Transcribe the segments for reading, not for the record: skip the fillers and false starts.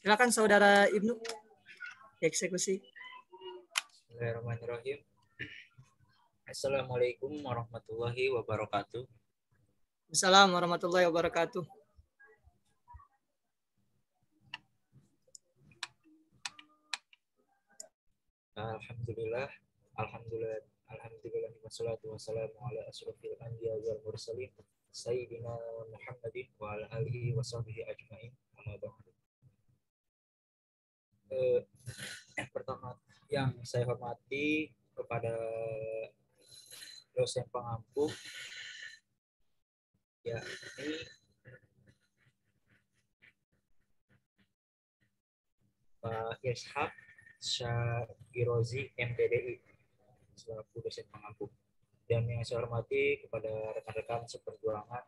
Silakan Saudara Ibnu eksekusi. Bismillahirrahmanirrahim. Assalamualaikum warahmatullahi wabarakatuh. Assalamualaikum warahmatullahi wabarakatuh. Alhamdulillah, alhamdulillah wassalatu wassalamu ala asyrofil anbiya wal mursalin sayyidina Muhammadin wa ala alihi wa sahbihi ajmain. Amma ba'du. Pertama yang saya hormati kepada dosen pengampu, ya ini Pak Irshad Syafirozi MPDI selaku dosen pengampu. Dan yang saya hormati kepada rekan-rekan seperjuangan.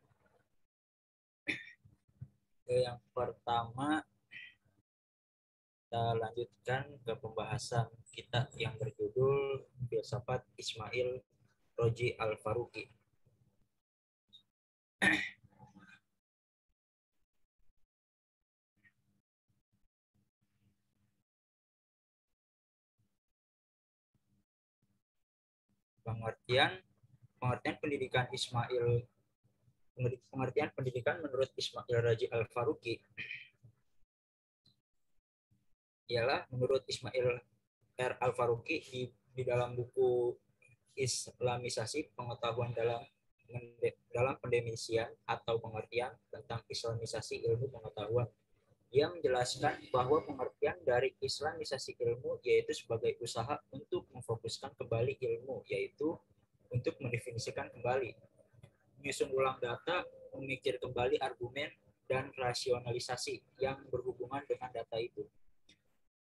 Yang pertama, kita lanjutkan ke pembahasan kita yang berjudul Filsafat Ismail Roji Al-Faruqi. Pengertian pendidikan menurut Ismail Roji Al-Faruqi ialah menurut Ismail R. Al-Faruqi di dalam buku Islamisasi Pengetahuan dalam Pendefinisian atau pengertian tentang Islamisasi ilmu pengetahuan. Ia menjelaskan bahwa pengertian dari Islamisasi ilmu yaitu sebagai usaha untuk memfokuskan kembali ilmu, yaitu untuk mendefinisikan kembali, menyusun ulang data, memikir kembali argumen dan rasionalisasi yang berhubungan dengan data itu,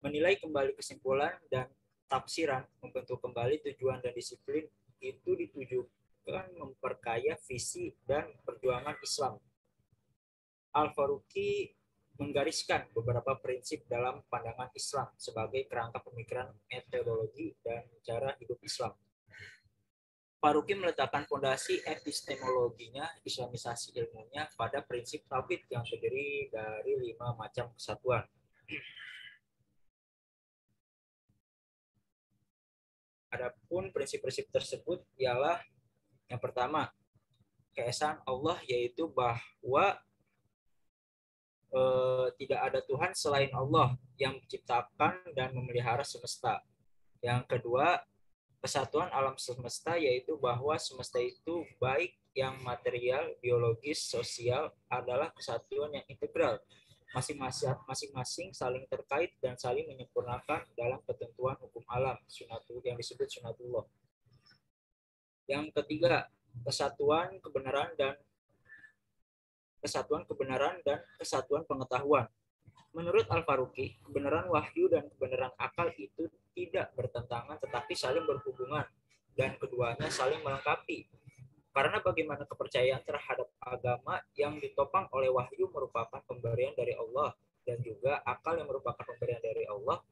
menilai kembali kesimpulan dan tafsiran, membentuk kembali tujuan dan disiplin itu ditujukan memperkaya visi dan perjuangan Islam. Al-Faruqi menggariskan beberapa prinsip dalam pandangan Islam sebagai kerangka pemikiran, metodologi, dan cara hidup Islam. Faruqi meletakkan fondasi epistemologinya, islamisasi ilmunya pada prinsip tauhid yang terdiri dari 5 macam kesatuan. Adapun prinsip-prinsip tersebut ialah yang pertama, keesaan Allah, yaitu bahwa tidak ada Tuhan selain Allah yang menciptakan dan memelihara semesta. Yang kedua, kesatuan alam semesta, yaitu bahwa semesta itu baik yang material, biologis, sosial adalah kesatuan yang integral, masing-masing saling terkait dan saling menyempurnakan dalam ketentuan hukum alam, yang disebut sunatullah. Yang ketiga, kesatuan kebenaran dan kesatuan pengetahuan. Menurut Al-Faruqi, kebenaran wahyu dan kebenaran akal itu tidak bertentangan tetapi saling berhubungan dan keduanya saling melengkapi. Karena bagaimana kepercayaan terhadap agama yang ditopang oleh wahyu merupakan pemberian dari Allah dan juga akal yang merupakan pemberian dari Allah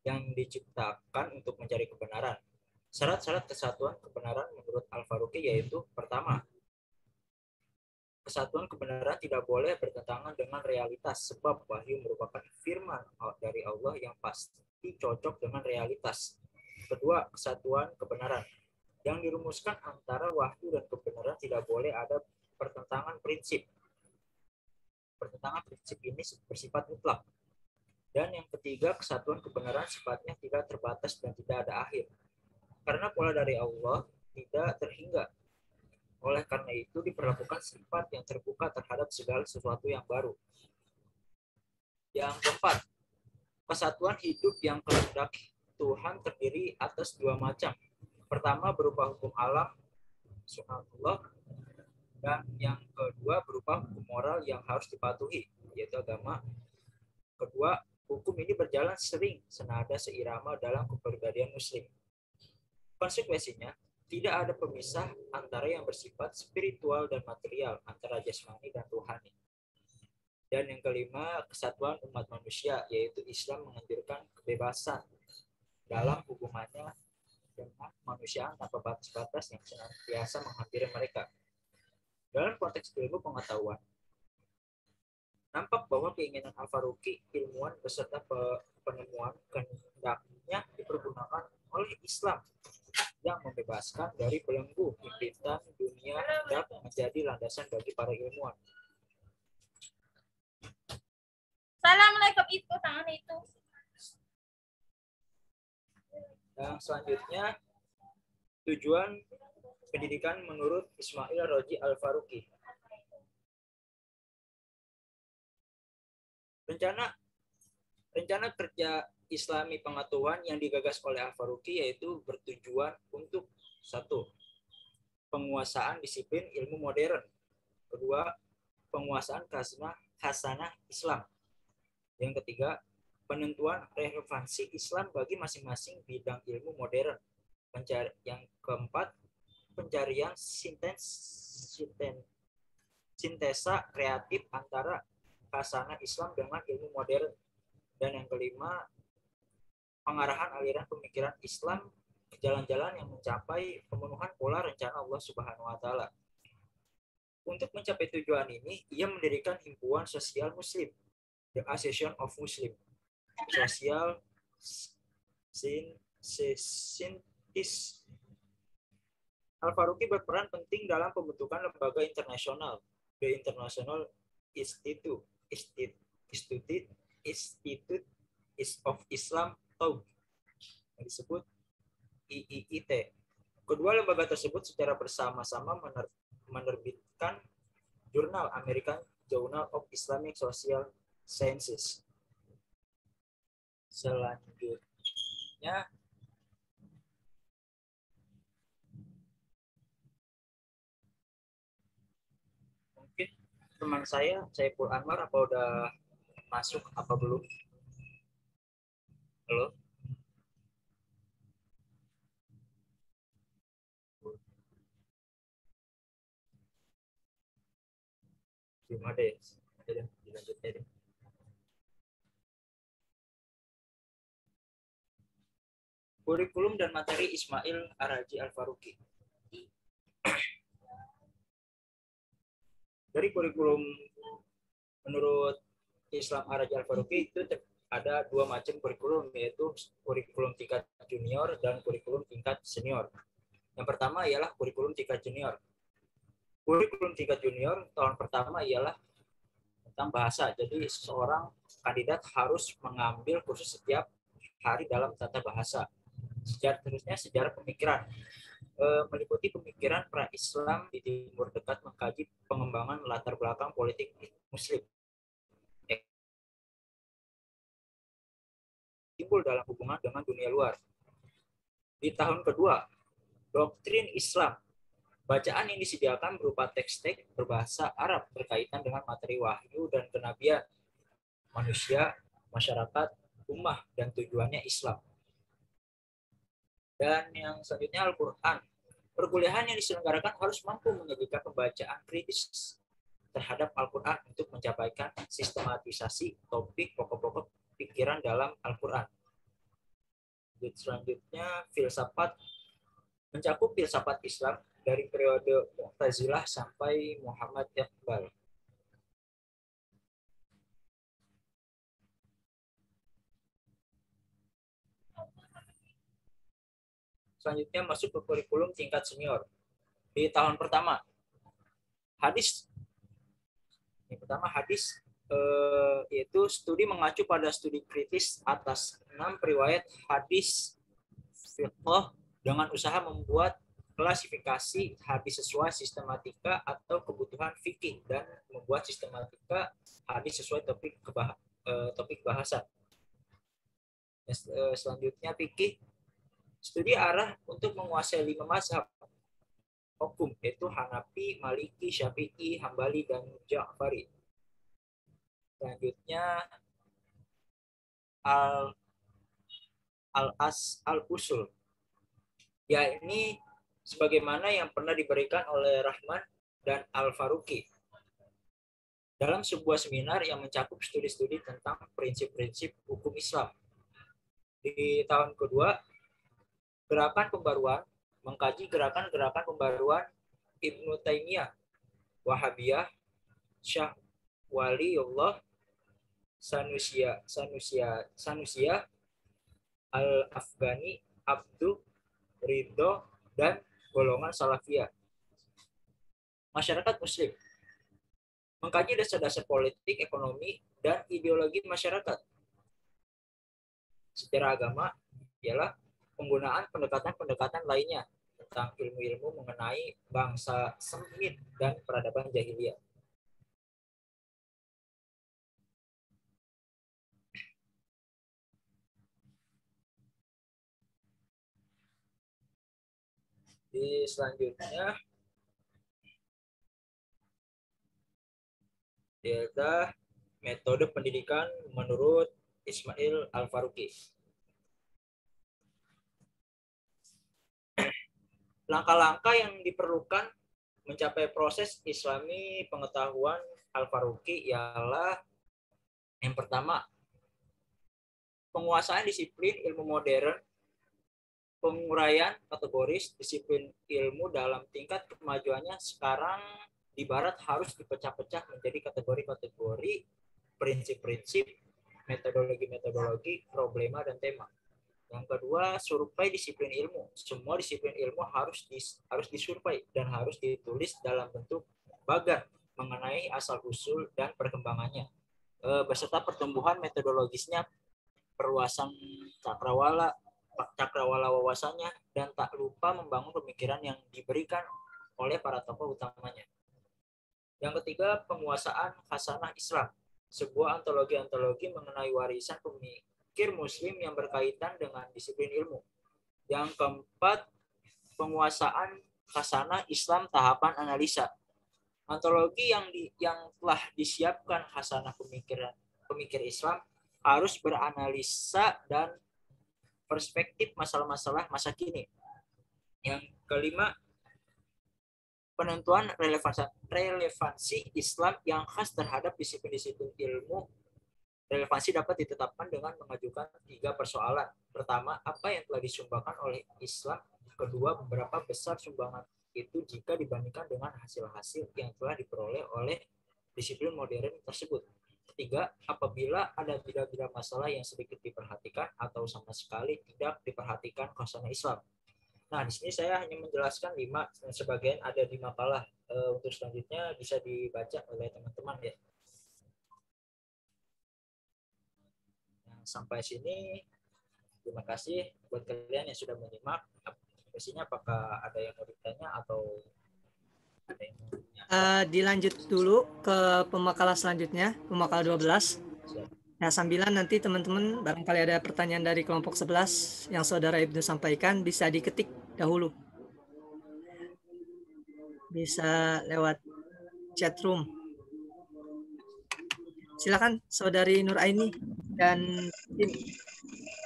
yang diciptakan untuk mencari kebenaran. Syarat-syarat kesatuan kebenaran menurut Al-Faruqi yaitu pertama, kesatuan kebenaran tidak boleh bertentangan dengan realitas sebab wahyu merupakan firman dari Allah yang pasti cocok dengan realitas. Kedua, kesatuan kebenaran yang dirumuskan antara wahyu dan kebenaran tidak boleh ada pertentangan prinsip. Pertentangan prinsip ini bersifat mutlak. Dan yang ketiga, kesatuan kebenaran sifatnya tidak terbatas dan tidak ada akhir. Karena pola dari Allah tidak terhingga. Oleh karena itu diperlakukan sifat yang terbuka terhadap segala sesuatu yang baru. Yang keempat, kesatuan hidup yang kehendak Tuhan terdiri atas 2 macam. Pertama berupa hukum alam, sunatullah, dan yang kedua berupa hukum moral yang harus dipatuhi, yaitu agama. Kedua, hukum ini berjalan sering senada seirama dalam kepribadian muslim. Konsekuensinya, tidak ada pemisah antara yang bersifat spiritual dan material, antara jasmani dan rohani. Dan yang kelima, kesatuan umat manusia, yaitu Islam menganjurkan kebebasan dalam hubungannya dengan manusia tanpa batas-batas yang senantiasa menghampiri mereka. Dalam konteks ilmu pengetahuan, Nampak bahwa keinginan Al-Faruqi, ilmuwan beserta penemuan kehendaknya dipergunakan oleh Islam yang membebaskan dari belenggu impitan dunia hendak menjadi landasan bagi para ilmuwan. Assalamualaikum itu tangan itu. Yang selanjutnya, tujuan pendidikan menurut Ismail Roji Al-Faruqi. Rencana kerja Islami pengetahuan yang digagas oleh Al-Faruqi yaitu bertujuan untuk satu, penguasaan disiplin ilmu modern. Kedua, penguasaan khasanah Islam. Yang ketiga, penentuan relevansi Islam bagi masing-masing bidang ilmu modern. Yang keempat, pencarian sintesa kreatif antara khasanah Islam dengan ilmu modern. Dan yang kelima, pengarahan aliran pemikiran Islam ke jalan-jalan yang mencapai pemenuhan pola rencana Allah Subhanahu wa taala. Untuk mencapai tujuan ini, ia mendirikan himpunan sosial Muslim, The Association of Muslim, Social Scientists. Al-Faruqi berperan penting dalam pembentukan lembaga internasional, The International Institute of Islam Thought, yang disebut IIIT. Kedua lembaga tersebut secara bersama-sama menerbitkan jurnal American Journal of Islamic Social Sciences. Selanjutnya, mungkin teman saya, Saiful Anwar, apa udah masuk apa belum? Halo? Belum ada ya? Dilanjut aja. Kurikulum dan materi Ismail Ar-Raji Al-Faruqi. Dari kurikulum menurut Islam Ar-Raji Al-Faruqi itu ada dua macam kurikulum, yaitu kurikulum tingkat junior dan kurikulum tingkat senior. Yang pertama ialah kurikulum tingkat junior. Kurikulum tingkat junior tahun pertama ialah tentang bahasa. Jadi seorang kandidat harus mengambil kursus setiap hari dalam tata bahasa. Terusnya sejarah pemikiran. Meliputi pemikiran pra-Islam di Timur Dekat, mengkaji pengembangan latar belakang politik Muslim. Timbul dalam hubungan dengan dunia luar. Di tahun kedua, doktrin Islam. Bacaan yang disediakan berupa teks-teks berbahasa Arab berkaitan dengan materi wahyu dan kenabian manusia, masyarakat, ummah, dan tujuannya Islam. Dan yang selanjutnya Al-Quran. Perkuliahan yang diselenggarakan harus mampu menyajikan pembacaan kritis terhadap Al-Quran untuk mencapai sistematisasi topik pokok-pokok pikiran dalam Al-Quran. Selanjutnya filsafat, mencakup filsafat Islam dari periode Mu'tazilah sampai Muhammad Iqbal. Selanjutnya masuk ke kurikulum tingkat senior. Di tahun pertama, hadis. Yang pertama hadis, yaitu studi mengacu pada studi kritis atas 6 riwayat hadis fiqh dengan usaha membuat klasifikasi hadis sesuai sistematika atau kebutuhan fikih dan membuat sistematika hadis sesuai topik bahasa. Selanjutnya fikih, studi arah untuk menguasai 5 mazhab hukum, yaitu Hanafi, Maliki, Syafi'i, Hambali, dan Ja'fari. Selanjutnya al-usul, yakni sebagaimana yang pernah diberikan oleh Rahman dan Al-Faruqi dalam sebuah seminar yang mencakup studi-studi tentang prinsip-prinsip hukum Islam. Di tahun kedua, gerakan pembaruan, mengkaji gerakan-gerakan pembaruan Ibnu Taimiyah, Wahabiyah, Syah Waliullah, Sanusia Al-Afghani, Abdu Ridho, dan golongan Salafiyah. Masyarakat Muslim mengkaji dasar-dasar politik, ekonomi, dan ideologi masyarakat. Secara agama ialah penggunaan pendekatan-pendekatan lainnya tentang ilmu-ilmu mengenai bangsa Semit dan peradaban jahiliyah. Di selanjutnya adalah metode pendidikan menurut Ismail Al-Faruqi. Langkah-langkah yang diperlukan mencapai proses Islami pengetahuan Al-Faruqi ialah yang pertama, penguasaan disiplin ilmu modern, penguraian kategoris disiplin ilmu dalam tingkat kemajuannya sekarang di barat harus dipecah-pecah menjadi kategori-kategori, prinsip-prinsip, metodologi-metodologi, problema, dan tema. Yang kedua, survei disiplin ilmu. Semua disiplin ilmu harus disurvei dan harus ditulis dalam bentuk bagan mengenai asal-usul dan perkembangannya, beserta pertumbuhan metodologisnya, perluasan cakrawala wawasannya, dan tak lupa membangun pemikiran yang diberikan oleh para tokoh utamanya. Yang ketiga, penguasaan khasanah Islam, sebuah antologi-antologi mengenai warisan pemikir Muslim yang berkaitan dengan disiplin ilmu. Yang keempat, penguasaan khasanah Islam tahapan analisa. Antologi yang telah disiapkan khasanah pemikir Islam harus beranalisa dan perspektif masalah-masalah masa kini. Yang kelima, penentuan relevansi Islam yang khas terhadap disiplin-disiplin ilmu. Relevansi dapat ditetapkan dengan mengajukan 3 persoalan. Pertama, apa yang telah disumbangkan oleh Islam? Kedua, berapa besar sumbangan itu jika dibandingkan dengan hasil-hasil yang telah diperoleh oleh disiplin modern tersebut. Ketiga, apabila ada bila-bila masalah yang sedikit diperhatikan atau sama sekali tidak diperhatikan khasanah Islam. Nah, di sini saya hanya menjelaskan 5, sebagian ada di makalah. Untuk selanjutnya bisa dibaca oleh teman-teman ya. Nah, sampai sini, terima kasih buat kalian yang sudah menyimak. Isinya apakah ada yang mau ditanya atau ada yang mau ditanya? Dilanjut dulu ke pemakalah selanjutnya, pemakalah 12. Nah, sambilan nanti teman-teman barangkali ada pertanyaan dari kelompok 11 yang saudara Ibnu sampaikan bisa diketik dahulu. Bisa lewat chat room. Silakan saudari Nur Aini dan tim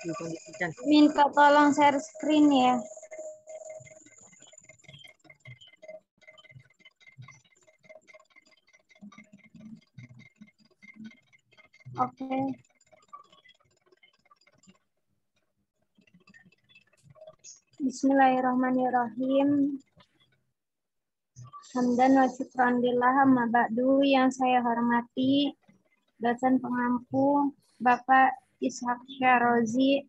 dikondisikan. Minta tolong share screen ya. Oke. Bismillahirrahmanirrahim. Hamdan wa syukran lillah amma ba'du. Yang saya hormati dosen pengampu Bapak Ishak Syarozi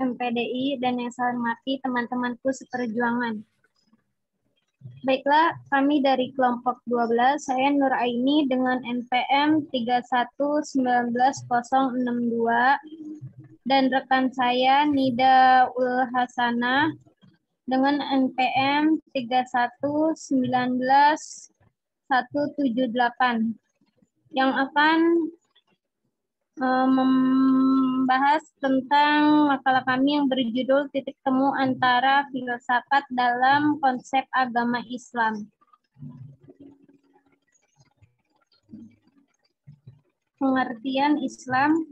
MPDI dan yang saya hormati teman-temanku seperjuangan. Baiklah, kami dari kelompok 12, saya Nur Aini dengan NPM 3190062 dan rekan saya Nida Ul Hasanah dengan NPM 3190178 yang akan membahas tentang makalah kami yang berjudul Titik Temu Antara Filsafat dalam Konsep Agama Islam. Pengertian Islam.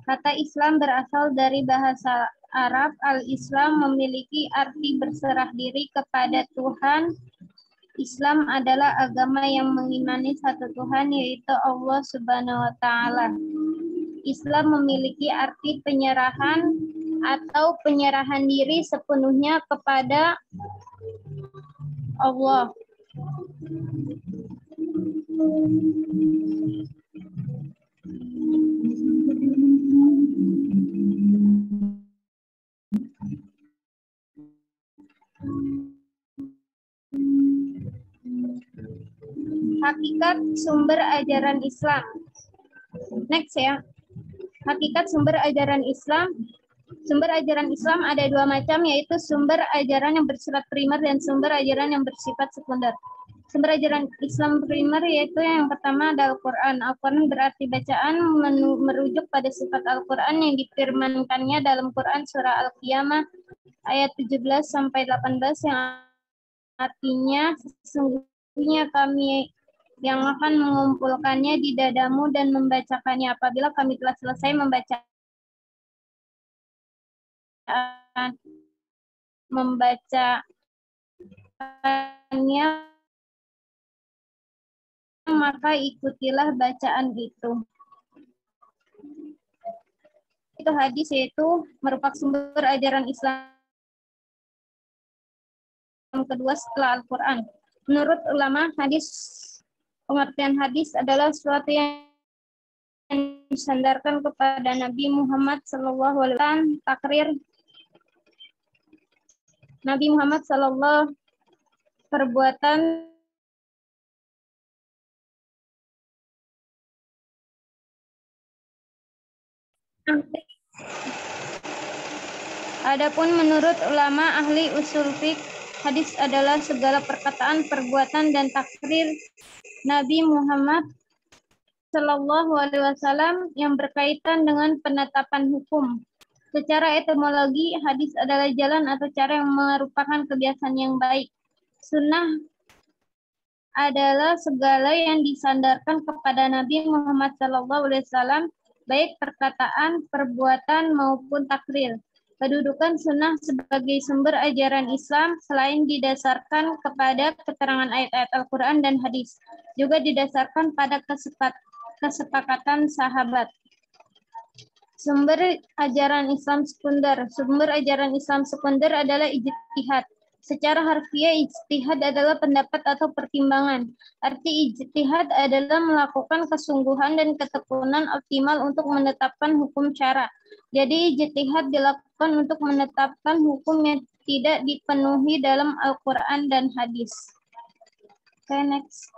Kata Islam berasal dari bahasa Arab. Al-Islam memiliki arti berserah diri kepada Tuhan. Islam adalah agama yang mengimani satu Tuhan, yaitu Allah Subhanahu wa Ta'ala. Islam memiliki arti penyerahan atau penyerahan diri sepenuhnya kepada Allah. Hakikat sumber ajaran Islam. Next ya. Hakikat sumber ajaran Islam. Sumber ajaran Islam ada dua macam, yaitu sumber ajaran yang bersifat primer dan sumber ajaran yang bersifat sekunder. Sumber ajaran Islam primer yaitu yang pertama ada Al-Quran. Al-Quran berarti bacaan merujuk pada sifat Al-Quran yang difirmankannya dalam Quran surah Al-Qiyamah ayat 17 sampai 18 yang artinya sesungguhnya kami yang akan mengumpulkannya di dadamu dan membacakannya apabila kami telah selesai membacanya, maka ikutilah bacaan itu. Itu hadis, yaitu merupakan sumber ajaran Islam kedua setelah Al-Quran. Menurut ulama, pengertian hadis adalah sesuatu yang disandarkan kepada Nabi Muhammad SAW. Takrir Nabi Muhammad SAW, perbuatan Adapun menurut ulama ahli usul fiqh, hadis adalah segala perkataan, perbuatan, dan takrir Nabi Muhammad SAW yang berkaitan dengan penetapan hukum. Secara etimologi, hadis adalah jalan atau cara yang merupakan kebiasaan yang baik. Sunnah adalah segala yang disandarkan kepada Nabi Muhammad SAW, baik perkataan, perbuatan, maupun takrir. Kedudukan sunnah sebagai sumber ajaran Islam selain didasarkan kepada keterangan ayat-ayat Al-Quran dan hadis, juga didasarkan pada kesepakatan sahabat. Sumber ajaran Islam sekunder. Sumber ajaran Islam sekunder adalah ijtihad. Secara harfiah, ijtihad adalah pendapat atau pertimbangan. Arti ijtihad adalah melakukan kesungguhan dan ketekunan optimal untuk menetapkan hukum syara. Jadi ijtihad dilakukan untuk menetapkan hukum yang tidak dipenuhi dalam Al-Quran dan hadis. Okay, next.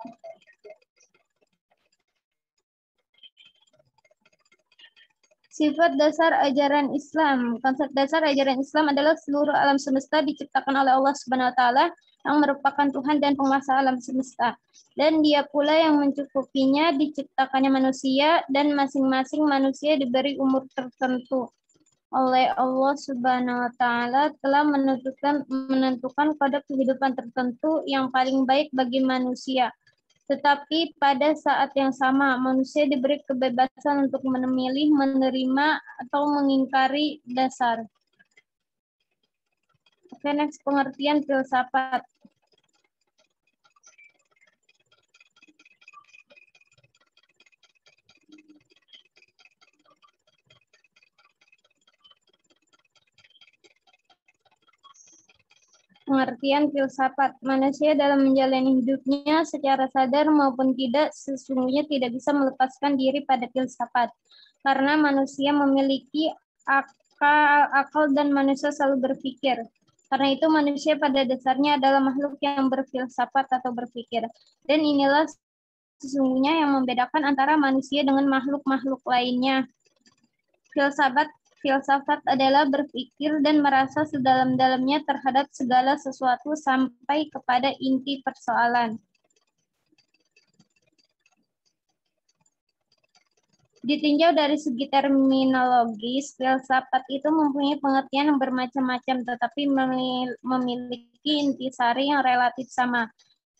Sifat dasar ajaran Islam. Konsep dasar ajaran Islam adalah seluruh alam semesta diciptakan oleh Allah Subhanahu wa taala yang merupakan Tuhan dan penguasa alam semesta. Dan Dia pula yang mencukupinya diciptakannya manusia, dan masing-masing manusia diberi umur tertentu oleh Allah Subhanahu wa taala, telah menentukan kode kehidupan tertentu yang paling baik bagi manusia. Tetapi pada saat yang sama, manusia diberi kebebasan untuk memilih, menerima, atau mengingkari dasar. Oke, next, pengertian filsafat. Pengertian filsafat. Manusia dalam menjalani hidupnya secara sadar maupun tidak sesungguhnya tidak bisa melepaskan diri pada filsafat. Karena manusia memiliki akal dan manusia selalu berpikir. Karena itu manusia pada dasarnya adalah makhluk yang berfilsafat atau berpikir. Dan inilah sesungguhnya yang membedakan antara manusia dengan makhluk-makhluk lainnya. Filsafat adalah berpikir dan merasa sedalam-dalamnya terhadap segala sesuatu sampai kepada inti persoalan. Ditinjau dari segi terminologis, filsafat itu mempunyai pengertian yang bermacam-macam, tetapi memiliki intisari yang relatif sama.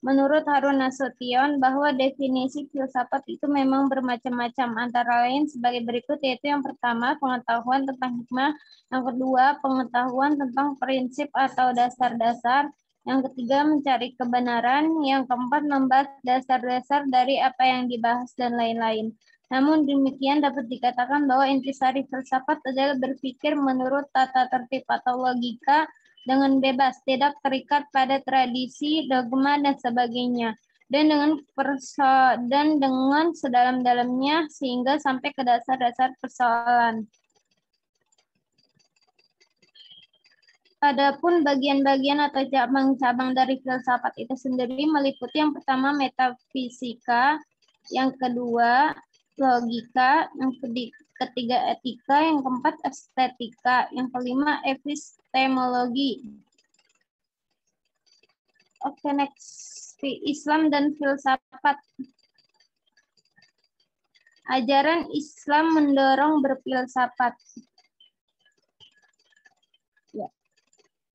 Menurut Harun Nasution, bahwa definisi filsafat itu memang bermacam-macam, antara lain sebagai berikut, yaitu yang pertama, pengetahuan tentang hikmah, yang kedua, pengetahuan tentang prinsip atau dasar-dasar, yang ketiga, mencari kebenaran, yang keempat, membahas dasar-dasar dari apa yang dibahas, dan lain-lain. Namun demikian dapat dikatakan bahwa intisari filsafat adalah berpikir menurut tata tertib atau logika, dengan bebas, tidak terikat pada tradisi, dogma, dan sebagainya. dan dengan sedalam-dalamnya sehingga sampai ke dasar-dasar persoalan. Adapun bagian-bagian atau cabang-cabang dari filsafat itu sendiri meliputi yang pertama metafisika, yang kedua logika, yang ketiga etika, yang keempat estetika, yang kelima epistemologi. Oke, next. Islam dan filsafat. Ajaran Islam mendorong berfilsafat. Ya.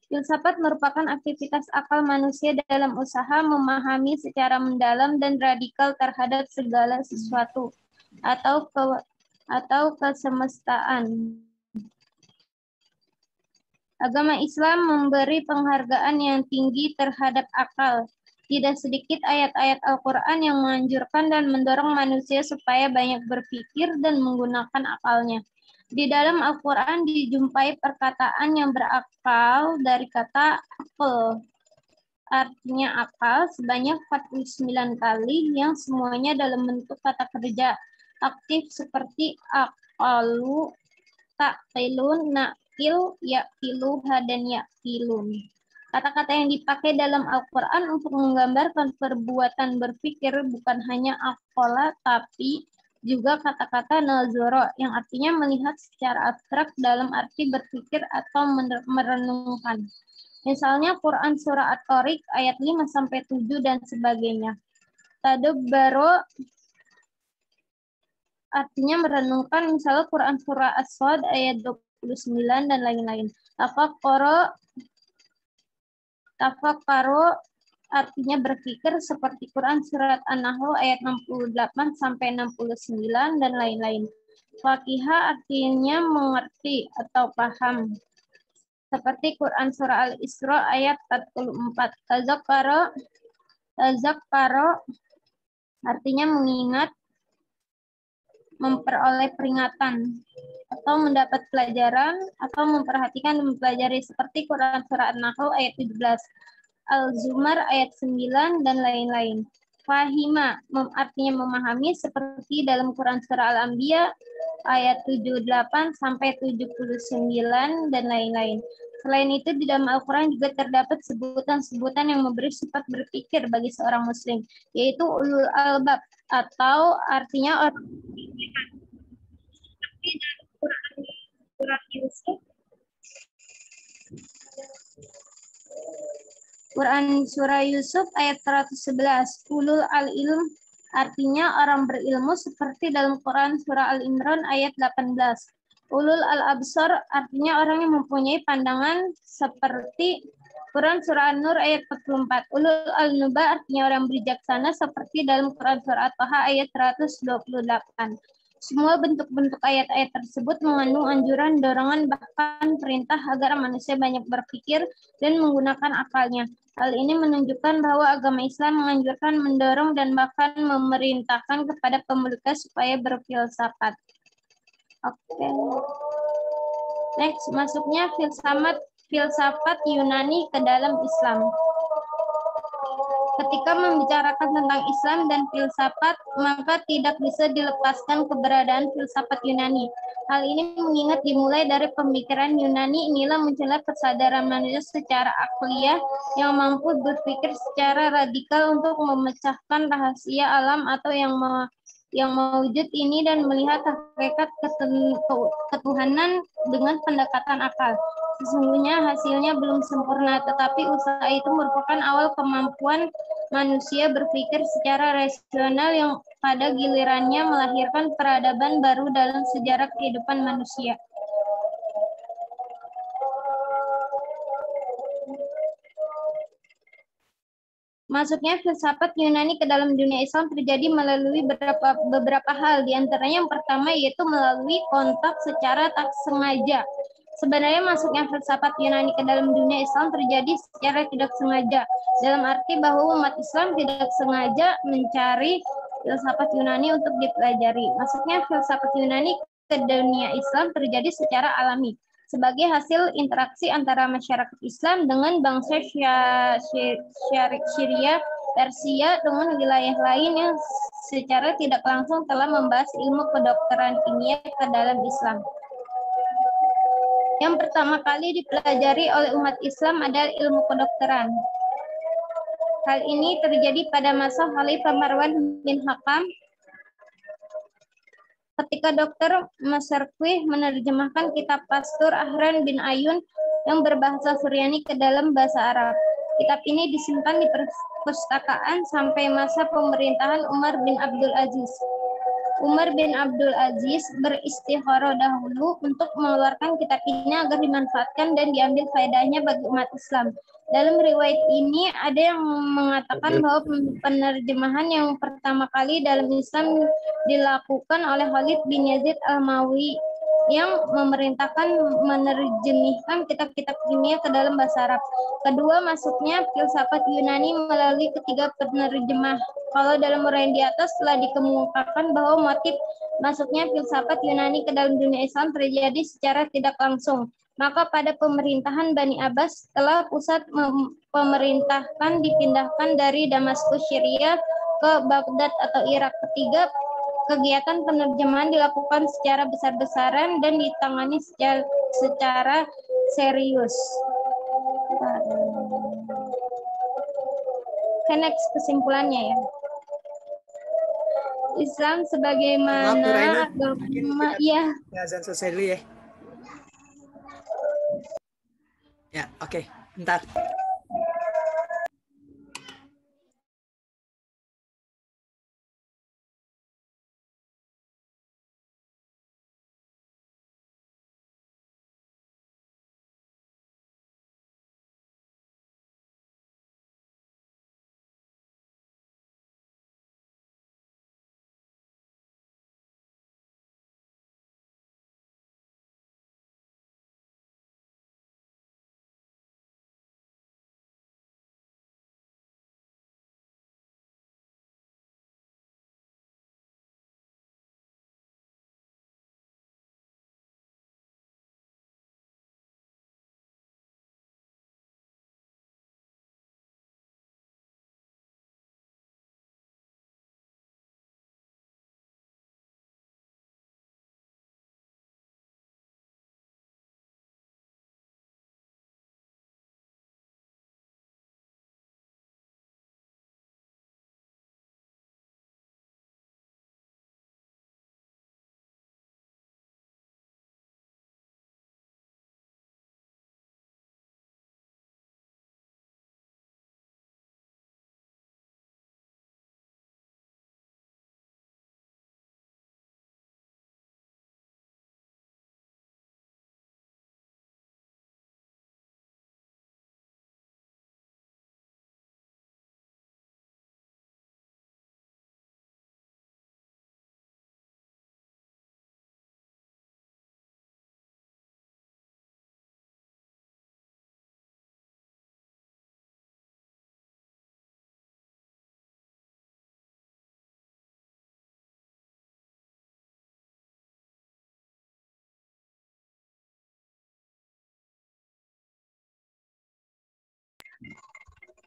Filsafat merupakan aktivitas akal manusia dalam usaha memahami secara mendalam dan radikal terhadap segala sesuatu atau kesemestaan. Agama Islam memberi penghargaan yang tinggi terhadap akal. Tidak sedikit ayat-ayat Al-Quran yang menganjurkan dan mendorong manusia supaya banyak berpikir dan menggunakan akalnya. Di dalam Al-Quran dijumpai perkataan yang berakal dari kata akal. Artinya akal sebanyak 49 kali yang semuanya dalam bentuk kata kerja aktif seperti akalu, ta'qilun, na'kil, ya'kiluha, dan ya'kilun. Kata-kata yang dipakai dalam Al-Quran untuk menggambarkan perbuatan berpikir bukan hanya akola, tapi juga kata-kata nazoro yang artinya melihat secara abstrak dalam arti berpikir atau merenungkan. Misalnya Quran Surah At-Tariq ayat 5-7 dan sebagainya. Tadabbaro artinya merenungkan, misalnya Quran Surah As-Sad ayat 29 dan lain-lain. Tafakkaro artinya berpikir seperti Quran Surat An-Nahl ayat 68-69 dan lain-lain. Faqiha artinya mengerti atau paham. Seperti Quran Surah Al-Isra ayat 44. Tazakkaro artinya mengingat, memperoleh peringatan, atau mendapat pelajaran, atau memperhatikan dan mempelajari, seperti Quran Surah An-Nahl ayat 17, Al-Zumar ayat 9, dan lain-lain. Fahima artinya memahami, seperti dalam Quran Surah Al-Anbiya ayat 78-79, dan lain-lain. Selain itu, di dalam Al-Quran juga terdapat sebutan-sebutan yang memberi sifat berpikir bagi seorang muslim, yaitu ulul albab, atau artinya orang Quran Surah Yusuf ayat 111, ulul al-ilm artinya orang berilmu, seperti dalam Quran Surah Al-Imran ayat 18. Ulul al-absar artinya orang yang mempunyai pandangan, seperti Quran Surah An-Nur ayat 44. Ulul al-nuba artinya orang bijaksana, seperti dalam Quran Surah At-Taha ayat 128. Semua bentuk-bentuk ayat-ayat tersebut mengandung anjuran, dorongan, bahkan perintah agar manusia banyak berpikir dan menggunakan akalnya. Hal ini menunjukkan bahwa agama Islam menganjurkan, mendorong, dan bahkan memerintahkan kepada pemeluknya supaya berfilsafat. Oke. Next, masuknya filsafat Yunani ke dalam Islam. Ketika membicarakan tentang Islam dan filsafat, maka tidak bisa dilepaskan keberadaan filsafat Yunani. Hal ini mengingat dimulai dari pemikiran Yunani, inilah munculnya kesadaran manusia secara akliyah yang mampu berpikir secara radikal untuk memecahkan rahasia alam atau yang mewujud ini dan melihat hakikat ketuhanan dengan pendekatan akal. Sesungguhnya hasilnya belum sempurna, tetapi usaha itu merupakan awal kemampuan manusia berpikir secara rasional yang pada gilirannya melahirkan peradaban baru dalam sejarah kehidupan manusia. Masuknya filsafat Yunani ke dalam dunia Islam terjadi melalui beberapa hal. Di antaranya yang pertama yaitu melalui kontak secara tak sengaja. Sebenarnya masuknya filsafat Yunani ke dalam dunia Islam terjadi secara tidak sengaja. Dalam arti bahwa umat Islam tidak sengaja mencari filsafat Yunani untuk dipelajari. Masuknya filsafat Yunani ke dunia Islam terjadi secara alami, sebagai hasil interaksi antara masyarakat Islam dengan bangsa Syria Persia dengan wilayah lain yang secara tidak langsung telah membahas ilmu kedokteran kimia ke dalam Islam. Yang pertama kali dipelajari oleh umat Islam adalah ilmu kedokteran. Hal ini terjadi pada masa Khalifah Marwan bin Hakam ketika Dr. Masarqih menerjemahkan kitab Pastur Ahran bin Ayun yang berbahasa Suryani ke dalam bahasa Arab. Kitab ini disimpan di perpustakaan sampai masa pemerintahan Umar bin Abdul Aziz. Umar bin Abdul Aziz beristikharah dahulu untuk mengeluarkan kitab ini agar dimanfaatkan dan diambil faedahnya bagi umat Islam. Dalam riwayat ini ada yang mengatakan bahwa penerjemahan yang pertama kali dalam Islam dilakukan oleh Khalid bin Yazid Al-Mawi yang memerintahkan menerjemahkan kitab-kitab kimia ke dalam bahasa Arab. Kedua, masuknya filsafat Yunani melalui ketiga penerjemah. Kalau dalam uraian di atas telah dikemukakan bahwa motif masuknya filsafat Yunani ke dalam dunia Islam terjadi secara tidak langsung. Maka pada pemerintahan Bani Abbas setelah pusat pemerintahan dipindahkan dari Damaskus Syria ke Baghdad atau Irak. Ketiga, kegiatan penerjemahan dilakukan secara besar-besaran dan ditangani secara serius. Next kesimpulannya ya. Islam sebagaimana agama ya. Azan selesai dulu ya. Ya, oke. Bentar.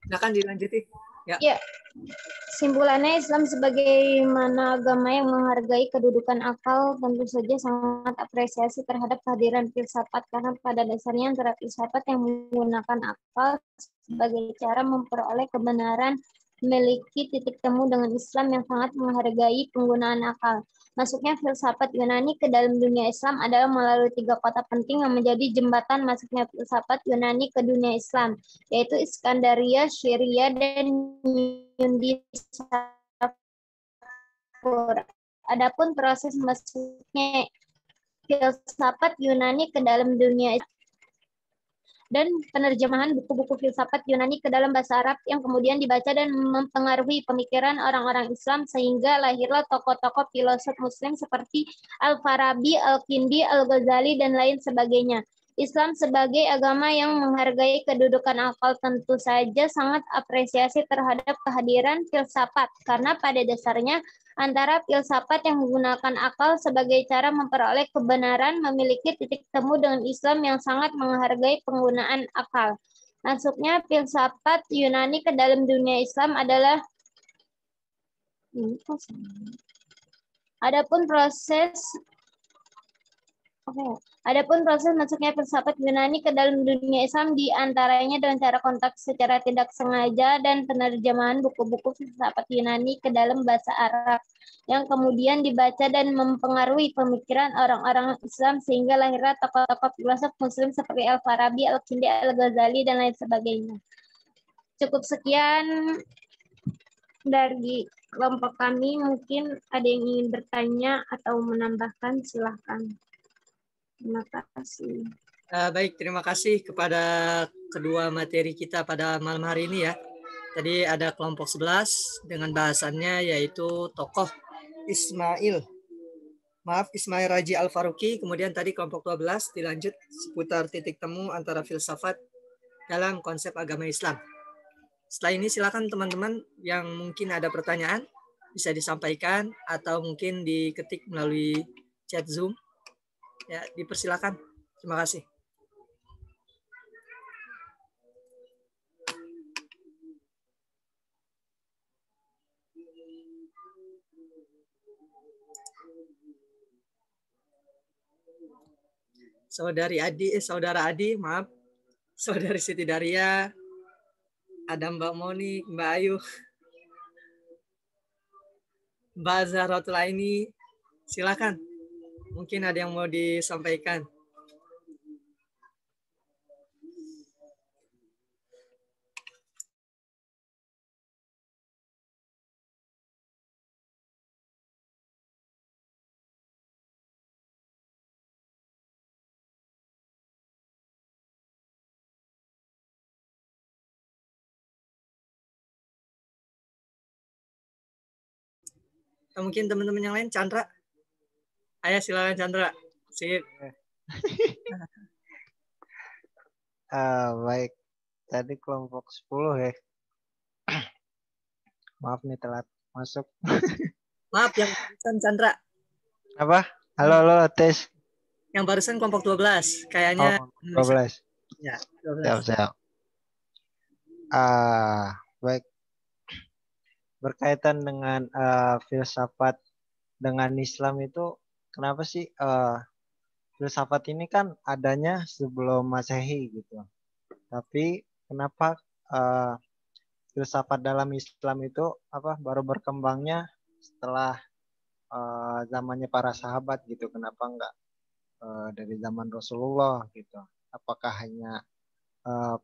Silakan dilanjuti. Ya. Ya. Kesimpulannya, Islam sebagaimana agama yang menghargai kedudukan akal tentu saja sangat apresiasi terhadap kehadiran filsafat, karena pada dasarnya antara filsafat yang menggunakan akal sebagai cara memperoleh kebenaran memiliki titik temu dengan Islam yang sangat menghargai penggunaan akal. Masuknya filsafat Yunani ke dalam dunia Islam adalah melalui 3 kota penting yang menjadi jembatan masuknya filsafat Yunani ke dunia Islam, yaitu Iskandaria, Syria, dan Yundisapur. Adapun proses masuknya filsafat Yunani ke dalam dunia Islam dan penerjemahan buku-buku filsafat Yunani ke dalam bahasa Arab yang kemudian dibaca dan mempengaruhi pemikiran orang-orang Islam sehingga lahirlah tokoh-tokoh filosof Muslim seperti Al-Farabi, Al-Kindi, Al-Ghazali, dan lain sebagainya. Islam sebagai agama yang menghargai kedudukan akal tentu saja sangat apresiasi terhadap kehadiran filsafat, karena pada dasarnya antara filsafat yang menggunakan akal sebagai cara memperoleh kebenaran memiliki titik temu dengan Islam yang sangat menghargai penggunaan akal. Masuknya filsafat Yunani ke dalam dunia Islam adalah Adapun proses masuknya filsafat Yunani ke dalam dunia Islam di antaranya dengan cara kontak secara tidak sengaja dan penerjemahan buku-buku filsafat Yunani ke dalam bahasa Arab yang kemudian dibaca dan mempengaruhi pemikiran orang-orang Islam sehingga lahirlah tokoh-tokoh filosof Muslim seperti Al-Farabi, Al-Kindi, Al-Ghazali, dan lain sebagainya. Cukup sekian dari kelompok kami. Mungkin ada yang ingin bertanya atau menambahkan, silahkan. Terima kasih. Baik, terima kasih kepada kedua materi kita pada malam hari ini ya. Tadi ada kelompok 11 dengan bahasannya yaitu tokoh Ismail Raji Al-Faruqi. Kemudian tadi kelompok 12 dilanjut seputar titik temu antara filsafat dalam konsep agama Islam. Setelah ini silakan teman-teman yang mungkin ada pertanyaan bisa disampaikan atau mungkin diketik melalui chat Zoom. Ya, dipersilakan. Terima kasih. Saudara Adi, maaf. Saudari Siti Daria, ada Mbak Moni, Mbak Ayu, Mbak Zahratul Aini, silakan. Mungkin ada yang mau disampaikan. Atau mungkin teman-teman yang lain, Chandra. Ayo silakan Chandra. Sip. Baik. Tadi kelompok 10 ya. Maaf nih telat masuk. Maaf yang barusan Chandra. Apa? Halo tes. Yang barusan kelompok 12. Kayaknya 12. Ya, 12. Siap. Baik. Berkaitan dengan filsafat dengan Islam itu, kenapa sih filsafat ini kan adanya sebelum Masehi gitu. Tapi kenapa filsafat dalam Islam itu baru berkembangnya setelah zamannya para sahabat gitu? Kenapa enggak dari zaman Rasulullah gitu? Apakah hanya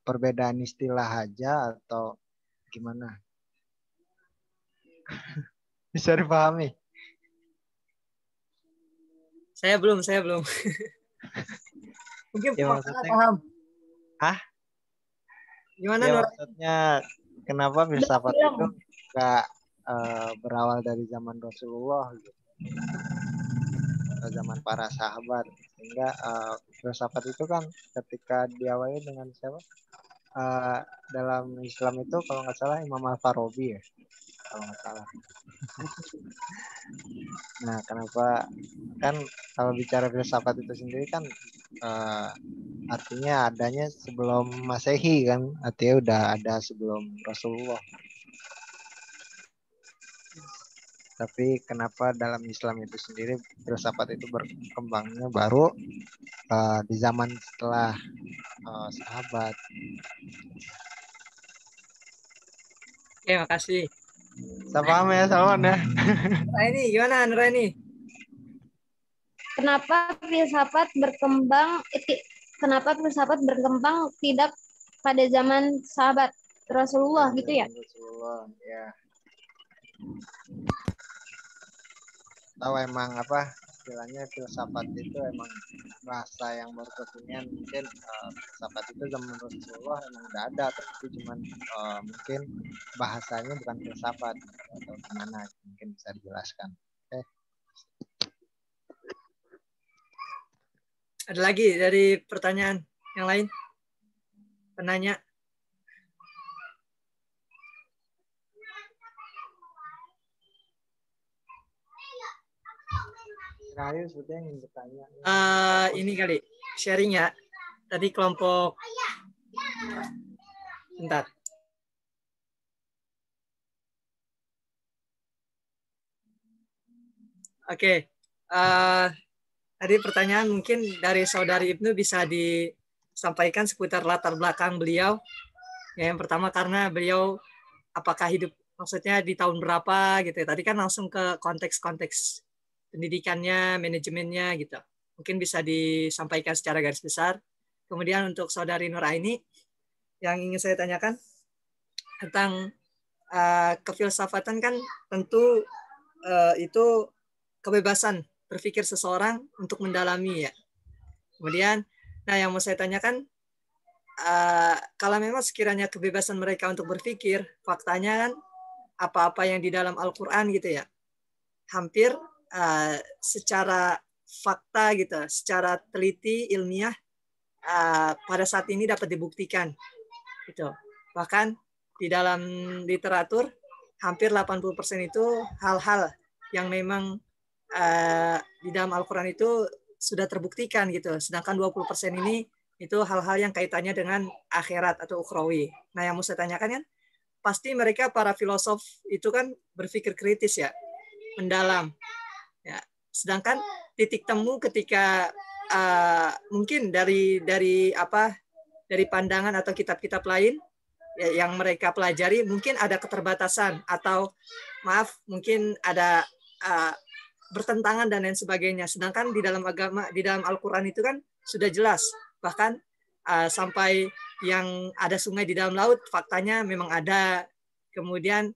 perbedaan istilah aja atau gimana? Bisa dipahami? Saya belum. Mungkin Ya, maksudnya paham. Gimana ya, Nur? maksudnya kenapa filsafat itu enggak berawal dari zaman Rasulullah gitu, atau zaman para sahabat, sehingga filsafat itu kan ketika diawali dengan siapa? Dalam Islam itu kalau nggak salah Imam Al-Farabi ya, kalau nggak salah. Nah, kenapa kan kalau bicara filsafat itu sendiri kan artinya adanya sebelum Masehi kan, artinya udah ada sebelum Rasulullah. Tapi kenapa dalam Islam itu sendiri filsafat itu berkembangnya baru di zaman setelah sahabat? Oke, makasih. Saya paham ya, Salman ya. Ini gimana Nuraini? Kenapa filsafat berkembang tidak pada zaman sahabat Rasulullah gitu ya? Rasulullah, ya. Tahu emang istilahnya filsafat itu emang bahasa yang baru kekinian, mungkin filsafat itu zaman Rasulullah emang udah ada, tapi cuman mungkin bahasanya bukan filsafat atau gimana, mungkin bisa dijelaskan. Oke. Ada lagi dari pertanyaan yang lain? Penanya? Rayu sebetulnya ingin bertanya. Ini kali sharing ya. Tadi kelompok Bentar. Oke. Tadi pertanyaan mungkin dari saudari Ibnu bisa disampaikan seputar latar belakang beliau. Ya, yang pertama karena beliau apakah hidup maksudnya di tahun berapa gitu ya. Tadi kan langsung ke konteks-konteks pendidikannya, manajemennya gitu. Mungkin bisa disampaikan secara garis besar. Kemudian untuk saudari Nuraini yang ingin saya tanyakan tentang kefilsafatan kan tentu itu kebebasan berpikir seseorang untuk mendalami ya. Kemudian, nah yang mau saya tanyakan, kalau memang sekiranya kebebasan mereka untuk berpikir, faktanya kan apa-apa yang di dalam Al-Quran gitu ya, hampir secara fakta gitu, secara teliti, ilmiah, pada saat ini dapat dibuktikan. Gitu. Bahkan di dalam literatur, hampir 80% itu hal-hal yang memang di dalam Al-Quran itu sudah terbuktikan gitu. Sedangkan 20% ini itu hal-hal yang kaitannya dengan akhirat atau ukhrawi. Nah, yang mau saya tanyakan kan, pasti mereka para filosof itu kan berpikir kritis ya, mendalam. Ya. Sedangkan titik temu ketika mungkin dari pandangan atau kitab-kitab lain ya, yang mereka pelajari mungkin ada keterbatasan atau maaf mungkin ada bertentangan dan lain sebagainya. Sedangkan di dalam agama, di dalam Al-Quran itu kan sudah jelas. Bahkan sampai yang ada sungai di dalam laut, faktanya memang ada. Kemudian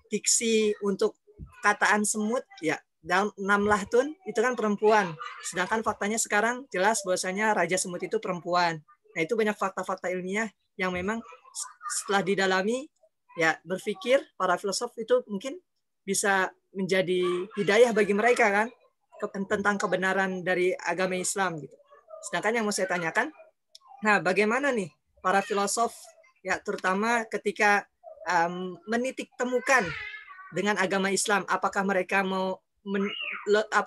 diksi untuk kataan semut, ya dalam Namlahtun itu kan perempuan. Sedangkan faktanya sekarang jelas bahwasanya Raja Semut itu perempuan. Nah itu banyak fakta-fakta ilmiah yang memang setelah didalami, ya berpikir para filosof itu mungkin bisa menjadi hidayah bagi mereka kan tentang kebenaran dari agama Islam gitu. Sedangkan yang mau saya tanyakan, nah bagaimana nih para filosof ya terutama ketika menitik temukan dengan agama Islam, apakah mereka mau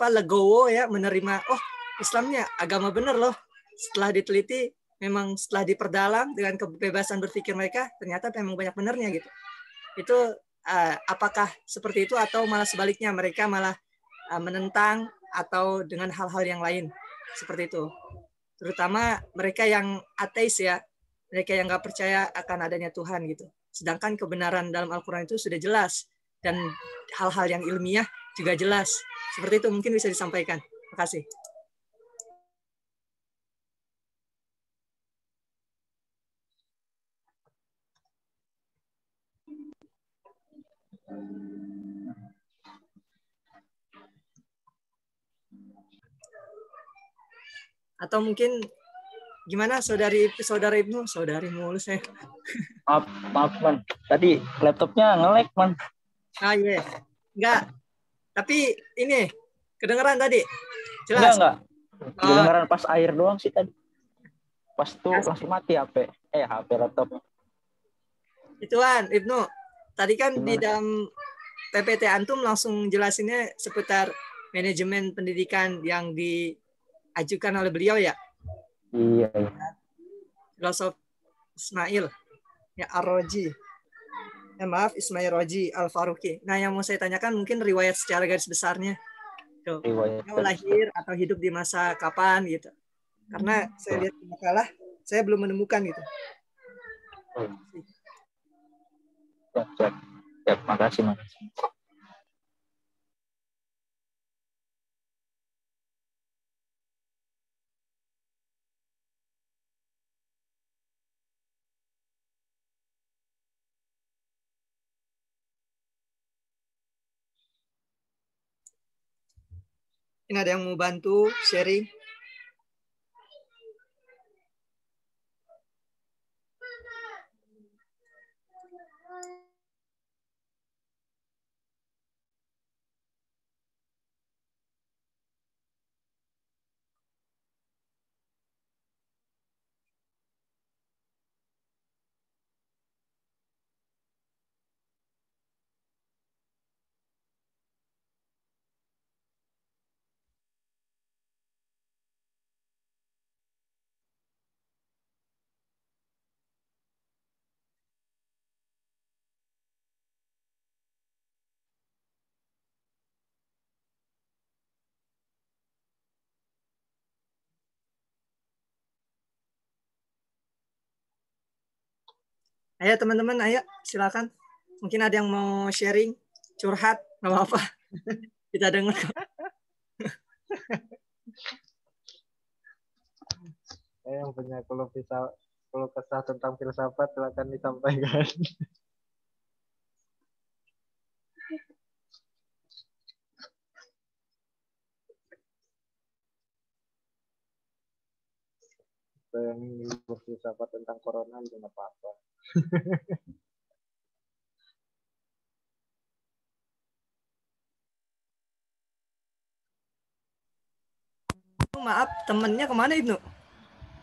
legowo ya menerima Islamnya agama benar loh, setelah diteliti memang setelah diperdalam dengan kebebasan berpikir mereka ternyata memang banyak benarnya gitu. Itu apakah seperti itu atau malah sebaliknya mereka malah menentang atau dengan hal-hal yang lain seperti itu. Terutama mereka yang ateis ya, mereka yang nggak percaya akan adanya Tuhan gitu. Sedangkan kebenaran dalam Al-Quran itu sudah jelas dan hal-hal yang ilmiah juga jelas. Seperti itu mungkin bisa disampaikan. Terima kasih. Atau mungkin gimana saudari Ibnu, saudari mulu saya. Maaf man, tadi laptopnya nge-lag man. Iya, enggak. Tapi ini kedengeran tadi, jelas. Enggak. Kedengeran pas air doang sih tadi. Pas tuh langsung mati HP laptopnya. Ituan Ibnu, tadi kan Gimana? di dalam PPT Antum langsung jelasinnya seputar manajemen pendidikan yang diajukan oleh beliau ya. Iya. Filosof Ismail ya Ar-Raji. Maaf, Ismail Raji Al-Faruqi. Nah, yang mau saya tanyakan mungkin riwayat secara garis besarnya. Tuh, beliau lahir atau hidup di masa kapan gitu. Karena saya lihat di makalah, saya belum menemukan gitu. Siap, makasih. Ini ada yang mau bantu sharing? Ayo teman-teman, ayo silakan. Mungkin ada yang mau sharing, curhat, nggak apa-apa. Kita dengar. Saya yang punya keluh kesah tentang filsafat silakan disampaikan. Saya yang ingin berfilsafat tentang corona bukan apa-apa. Maaf, temennya kemana itu?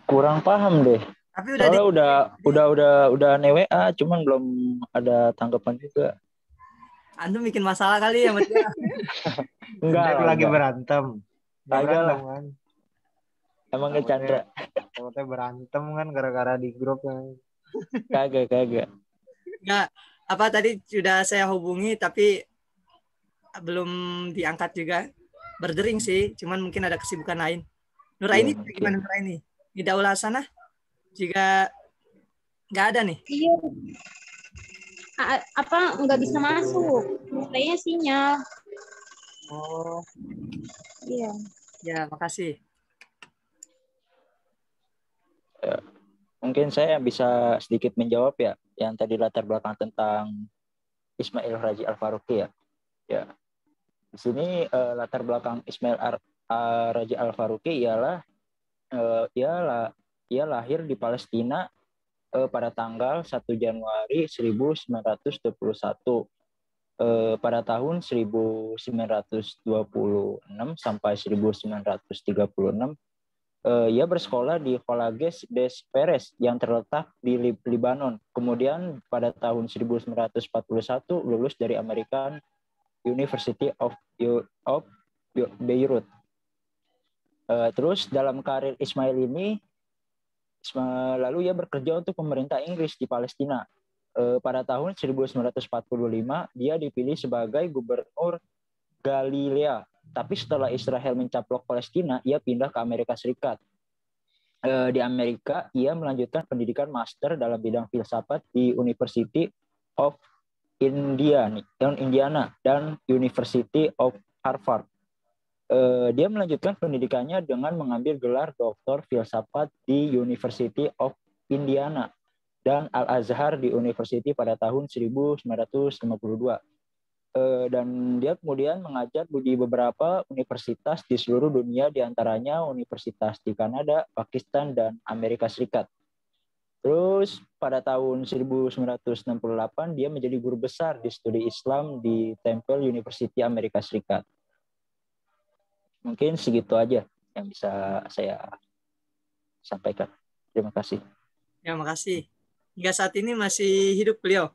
Kurang paham deh. Tapi udah Soalnya udah WA, cuman belum ada tanggapan juga. Antum bikin masalah kali ya, Mas. Enggak Dia lah, lagi enggak. berantem. Nggak Kagak berantem lah. kan? Emang ke Chandra. Takutnya berantem kan gara-gara di grup kan. Kagak. Nggak, apa tadi sudah saya hubungi tapi belum diangkat juga. Berdering sih, cuman mungkin ada kesibukan lain. Nuraini Iya, gimana Nuraini? Di daulah sana juga nggak ada nih. Iya. Apa nggak bisa masuk? Kayaknya sinyal. Oh, Iya. ya makasih. Mungkin saya bisa sedikit menjawab ya, yang tadi latar belakang tentang Ismail Raji Al-Faruqi ya. Ya. Di sini latar belakang Raji Al-Faruqi ialah ia lahir di Palestina pada tanggal 1 Januari 1921 pada tahun 1926 sampai 1936. Ia bersekolah di Collège des Frères yang terletak di Libanon. Kemudian pada tahun 1941 lulus dari American University of Beirut. Terus dalam karir Ismail ini, lalu ia bekerja untuk pemerintah Inggris di Palestina. Pada tahun 1945 dia dipilih sebagai gubernur Galilea. Tapi setelah Israel mencaplok Palestina, ia pindah ke Amerika Serikat. Di Amerika, ia melanjutkan pendidikan master dalam bidang filsafat di University of Indiana dan University of Harvard. Dia melanjutkan pendidikannya dengan mengambil gelar doktor filsafat di University of Indiana dan Al-Azhar di University pada tahun 1952. Dan dia kemudian mengajar di beberapa universitas di seluruh dunia, diantaranya universitas di Kanada, Pakistan, dan Amerika Serikat. Terus pada tahun 1968 dia menjadi guru besar di studi Islam di Temple University Amerika Serikat. Mungkin segitu aja yang bisa saya sampaikan. Terima kasih. Ya, makasih. Hingga saat ini masih hidup beliau.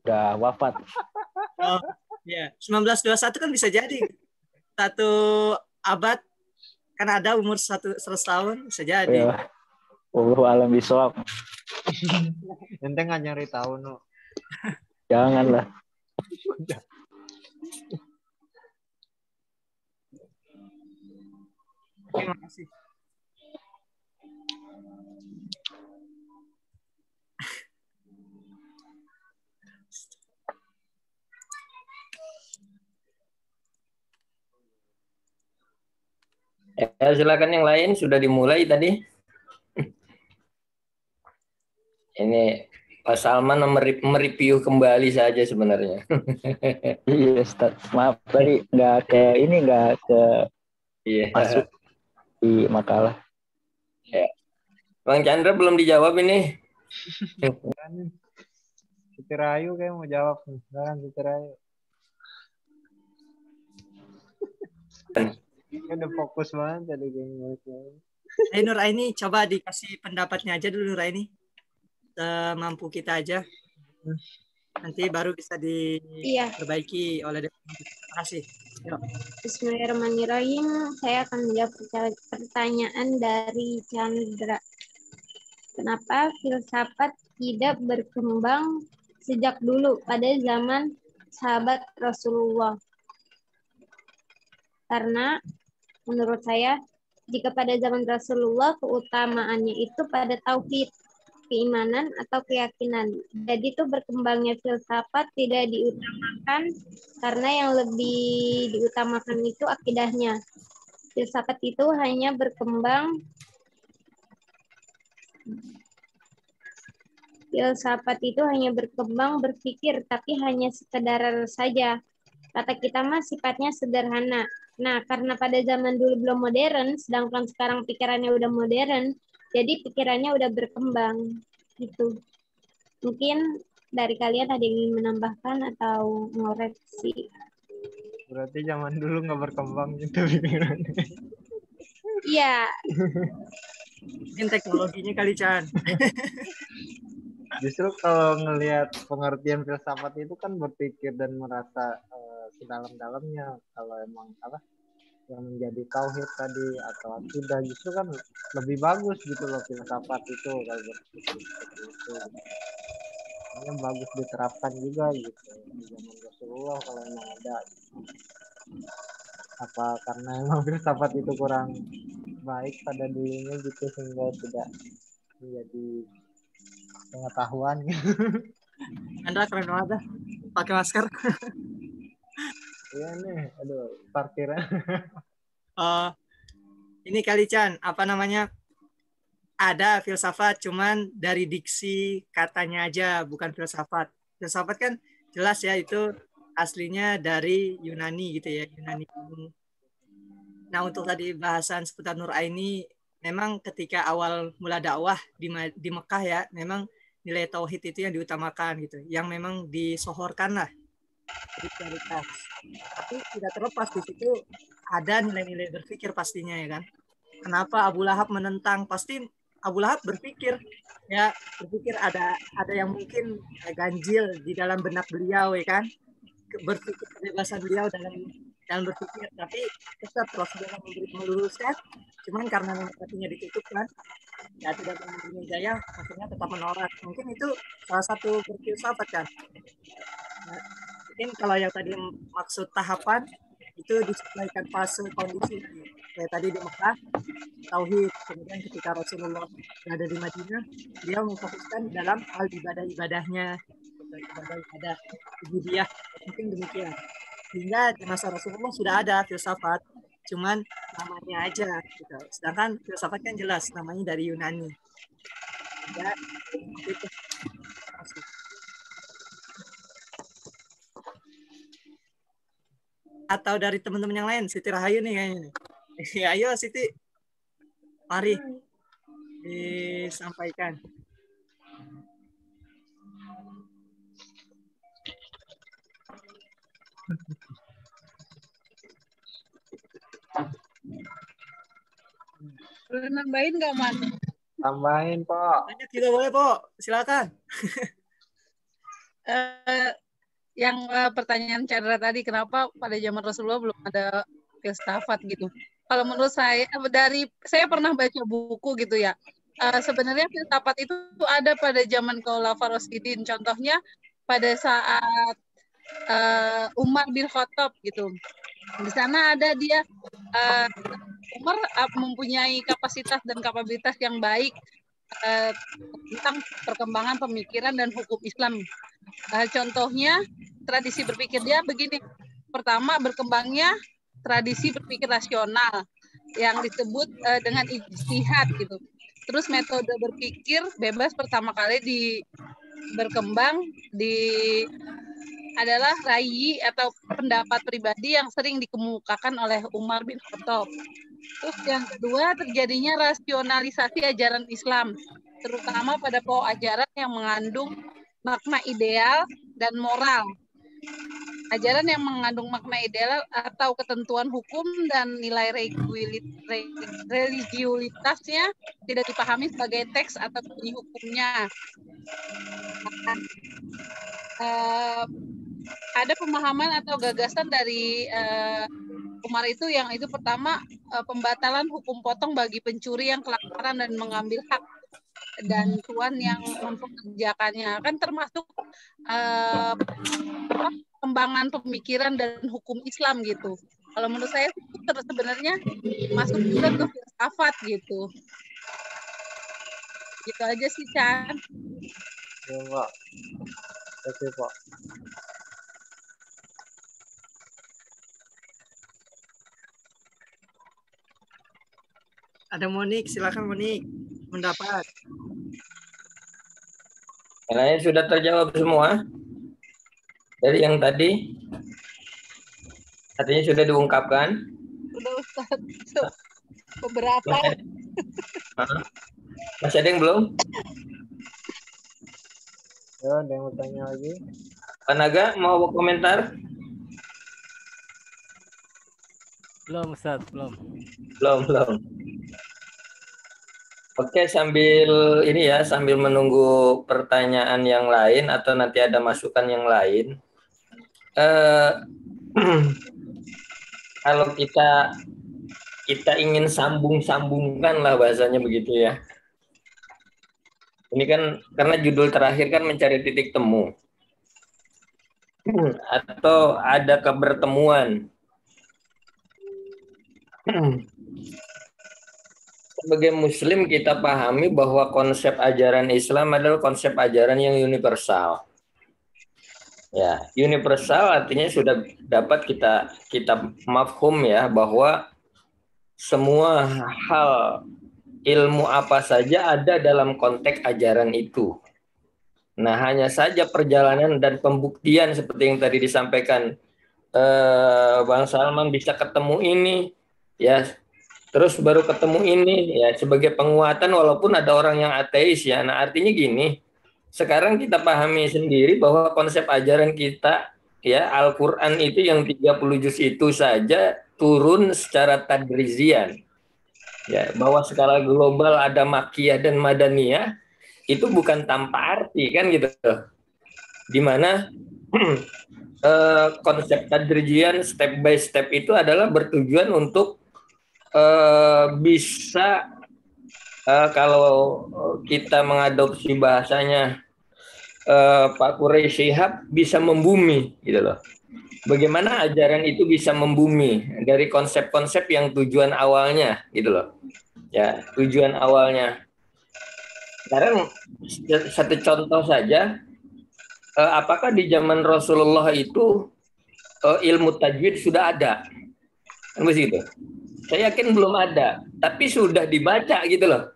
Udah wafat. Oh, ya. 1921 kan bisa jadi. 1 abad kan ada umur 100 tahun bisa jadi. Ya. Wallahu a'lam bishawab. Ente nggak nyari tahu no. Janganlah. Terima kasih. Ya, silakan yang lain, sudah dimulai tadi. Ini Pak Salman mereview kembali saja sebenarnya. Iya, Ustaz. Maaf tadi nggak ke masuk di makalah. Ya. Bang Chandra belum dijawab ini. Siti Rayu kayak mau jawab nih. Sekarang Siti Rayu. Udah fokus banget tadi kayaknya. Nuraini, coba dikasih pendapatnya aja dulu Nuraini. Mampu kita aja. Nanti baru bisa diperbaiki oleh terima kasih. Bismillahirrahmanirrahim. Saya akan menjawab pertanyaan dari Chandra. Kenapa filsafat tidak berkembang sejak dulu pada zaman sahabat Rasulullah? Karena menurut saya, jika pada zaman Rasulullah keutamaannya itu pada tauhid. keimanan atau keyakinan. Jadi itu berkembangnya filsafat tidak diutamakan karena yang lebih diutamakan itu akidahnya. Filsafat itu hanya berkembang berpikir, tapi hanya sekedar saja. Kata kita mah sifatnya sederhana. Nah, karena pada zaman dulu belum modern, sedangkan sekarang pikirannya udah modern, jadi pikirannya udah berkembang. Gitu. Mungkin dari kalian ada yang ingin menambahkan atau mengoreksi? Berarti zaman dulu nggak berkembang gitu pikirannya. Iya. Mungkin teknologinya kali, Chan. Justru kalau ngelihat pengertian filsafat itu kan berpikir dan merasa sedalam-dalamnya. Kalau emang apa yang menjadi tauhid tadi atau akidah, justru kan lebih bagus gitu loh filsafat itu kalau berpikir seperti itu. Ini bagus diterapkan juga gitu di zaman Rasulullah kalau emang ada. Apa karena emang filsafat itu kurang baik pada dulunya gitu sehingga tidak menjadi pengetahuan gitu. Anda keren banget, pakai masker. Iya nih, aduh parkirnya. Ini kali Chan, apa namanya? Ada filsafat, cuman dari diksi katanya aja, bukan filsafat. Filsafat kan jelas ya itu aslinya dari Yunani gitu ya, Yunani. Nah untuk tadi bahasan seputar Nur Aini, memang ketika awal mula dakwah di Mekah ya, memang nilai tauhid itu yang diutamakan gitu, yang memang disohorkan lah prioritas. Tapi tidak terlepas di situ ada nilai-nilai berpikir pastinya ya kan. Kenapa Abu Lahab menentang? Pasti Abu Lahab berpikir ada yang mungkin ganjil di dalam benak beliau ya kan. Berpikir kebebasan beliau dalam berpikir, tapi tetap Rasulullah meluruskan, cuman karena hatinya ditutup kan, ya tidak memberi daya, akhirnya tetap menolak. Mungkin itu salah satu berfilsafat kan. Nah, mungkin kalau yang tadi maksud tahapan itu disesuaikan fase kondisi kayak tadi di Mekah tauhid, kemudian ketika Rasulullah berada di Madinah dia memfokuskan dalam hal ibadah-ibadahnya, ibadah ibadiyah, mungkin demikian. Hingga di masa Rasulullah sudah ada filsafat, cuman namanya aja gitu. Sedangkan filsafat kan jelas namanya dari Yunani. Ya, itu. Atau dari teman-teman yang lain, Siti Rahayu nih kayaknya nih. Ayo Siti, mari disampaikan. Boleh nambahin nggak, Man? Tambahin, Pak. Banyak juga boleh, Pak. Silakan. Yang pertanyaan Chandra tadi, kenapa pada zaman Rasulullah belum ada filsafat gitu? Kalau menurut saya, saya pernah baca buku gitu ya. Sebenarnya filsafat itu ada pada zaman Khalifah Rasyidin. Contohnya pada saat Umar bin Khattab gitu. Di sana ada dia Umar mempunyai kapasitas dan kapabilitas yang baik tentang perkembangan pemikiran dan hukum Islam. Contohnya tradisi berpikir dia begini. Pertama, berkembangnya tradisi berpikir rasional yang disebut dengan ijtihad gitu. Terus metode berpikir bebas pertama kali berkembang adalah ra'yi atau pendapat pribadi yang sering dikemukakan oleh Umar bin Khattab. Terus yang kedua, terjadinya rasionalisasi ajaran Islam, terutama pada pokok ajaran yang mengandung makna ideal dan moral. Ajaran yang mengandung makna ideal atau ketentuan hukum dan nilai religiulitasnya tidak dipahami sebagai teks atau bunyi hukumnya. Ada pemahaman atau gagasan dari Umar itu yang itu pertama pembatalan hukum potong bagi pencuri yang kelaparan dan mengambil hak dan tuan yang mempekerjakannya, kan termasuk perkembangan pemikiran dan hukum Islam gitu. Kalau menurut saya itu sebenarnya masuk juga ke filsafat gitu. Gitu aja sih, Chan. Ya, Pak. Oke, Pak. Ada Monik, silakan Monik. Mendapat. Karena sudah terjawab semua dari yang tadi. Artinya sudah diungkapkan. Udah Ustaz. Beberapa. Masih ada yang belum? Ya, ada yang mau tanya lagi? Pak Naga mau komentar? Belum, Ustaz, belum. Belum. Oke, sambil ini ya, sambil menunggu pertanyaan yang lain atau nanti ada masukan yang lain. Kalau kita ingin sambungkan lah bahasanya begitu ya. Ini kan karena judul terakhir kan mencari titik temu atau ada kebertemuan. Sebagai Muslim kita pahami bahwa konsep ajaran Islam adalah konsep ajaran yang universal. Ya, universal artinya sudah dapat kita mafhum ya bahwa semua hal ilmu apa saja ada dalam konteks ajaran itu. Nah, hanya saja perjalanan dan pembuktian seperti yang tadi disampaikan Bang Salman bisa ketemu ini ya. Terus baru ketemu ini ya sebagai penguatan walaupun ada orang yang ateis ya. Nah artinya gini, sekarang kita pahami sendiri bahwa konsep ajaran kita ya Al-Quran itu yang 30 juz itu saja turun secara tadrizian. Ya, bahwa skala global ada makiyah dan madaniyah itu bukan tanpa arti kan gitu. Dimana konsep tadrizian step by step itu adalah bertujuan untuk bisa kalau kita mengadopsi bahasanya Pak Quraisy Shihab bisa membumi gitu loh. Bagaimana ajaran itu bisa membumi dari konsep-konsep yang tujuan awalnya gitu loh. Ya, tujuan awalnya. Sekarang satu contoh saja, apakah di zaman Rasulullah itu ilmu tajwid sudah ada? Kan begitu. Saya yakin belum ada, tapi sudah dibaca gitu loh.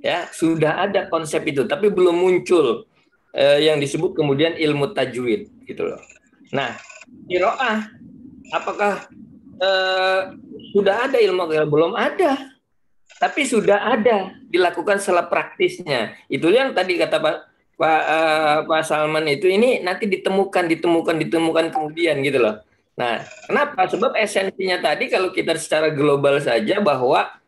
Ya, sudah ada konsep itu, tapi belum muncul yang disebut kemudian ilmu tajwid gitu loh. Nah, qiraah apakah sudah ada ilmu qiraah? Belum ada. Tapi sudah ada dilakukan secara praktisnya. Itu yang tadi kata Pak Salman itu ini nanti ditemukan kemudian gitu loh. Nah, kenapa? Sebab esensinya tadi kalau kita secara global saja bahwa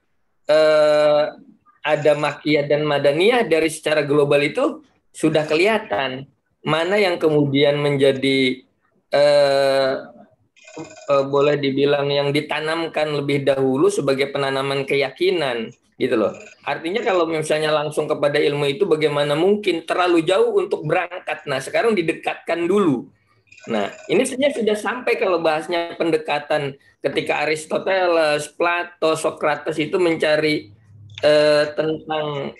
ada makiyah dan madaniyah dari secara global itu sudah kelihatan mana yang kemudian menjadi boleh dibilang yang ditanamkan lebih dahulu sebagai penanaman keyakinan gitu loh. Artinya kalau misalnya langsung kepada ilmu itu bagaimana mungkin terlalu jauh untuk berangkat. Nah, sekarang didekatkan dulu. Nah, ini sebenarnya sudah sampai kalau bahasnya pendekatan ketika Aristoteles, Plato, Socrates itu mencari tentang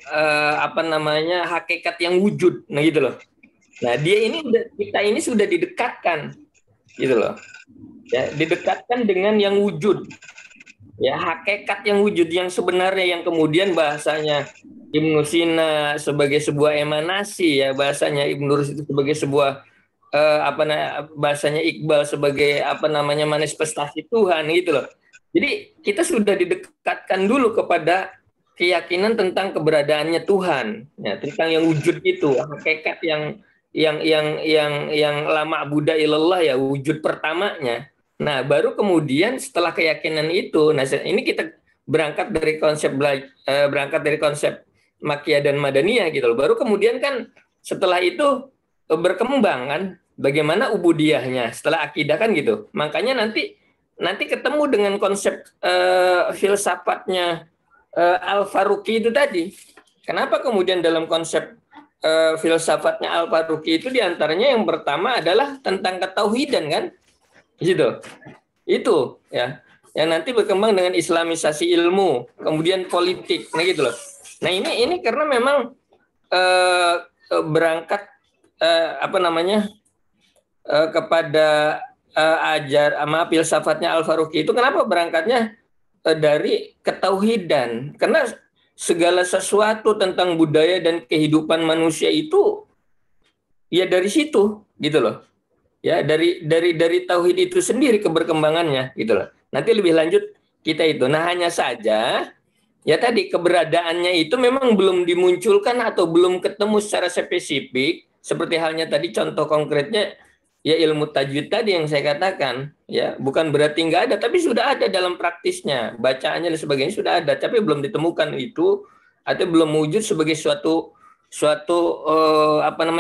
hakikat yang wujud, nah gitu loh. Nah, kita ini sudah didekatkan, gitu loh. Ya, didekatkan dengan yang wujud, ya hakikat yang wujud yang sebenarnya yang kemudian bahasanya Ibnu Sina sebagai sebuah emanasi, ya bahasanya Ibnu Rus itu sebagai sebuah bahasanya Iqbal sebagai manifestasi Tuhan gitu loh. Jadi kita sudah didekatkan dulu kepada keyakinan tentang keberadaannya Tuhan, ya, tentang yang wujud itu, hakikat yang lama Buddha ilallah ya wujud pertamanya. Nah, baru kemudian setelah keyakinan itu, nah ini kita berangkat dari konsep makiyah dan madaniyah gitu loh. Baru kemudian kan setelah itu berkembang kan bagaimana ubudiyahnya setelah akidah kan gitu. Makanya nanti ketemu dengan konsep filsafatnya Al-Faruqi itu tadi. Kenapa kemudian dalam konsep filsafatnya Al-Faruqi itu diantaranya yang pertama adalah tentang ketauhidan kan, gitu. Itu ya, yang nanti berkembang dengan Islamisasi ilmu, kemudian politik, nah gitu loh. Nah ini karena memang berangkat kepada filsafatnya Al-Faruqi itu kenapa berangkatnya dari ketauhidan? Karena segala sesuatu tentang budaya dan kehidupan manusia itu ya dari situ gitu loh. Ya, dari tauhid itu sendiri keberkembangannya gitu loh. Nanti lebih lanjut kita itu. Nah, hanya saja ya tadi keberadaannya itu memang belum dimunculkan atau belum ketemu secara spesifik seperti halnya tadi contoh konkretnya ya ilmu tajwid tadi yang saya katakan ya, bukan berarti nggak ada tapi sudah ada dalam praktisnya, bacaannya dan sebagainya sudah ada tapi belum ditemukan itu atau belum wujud sebagai suatu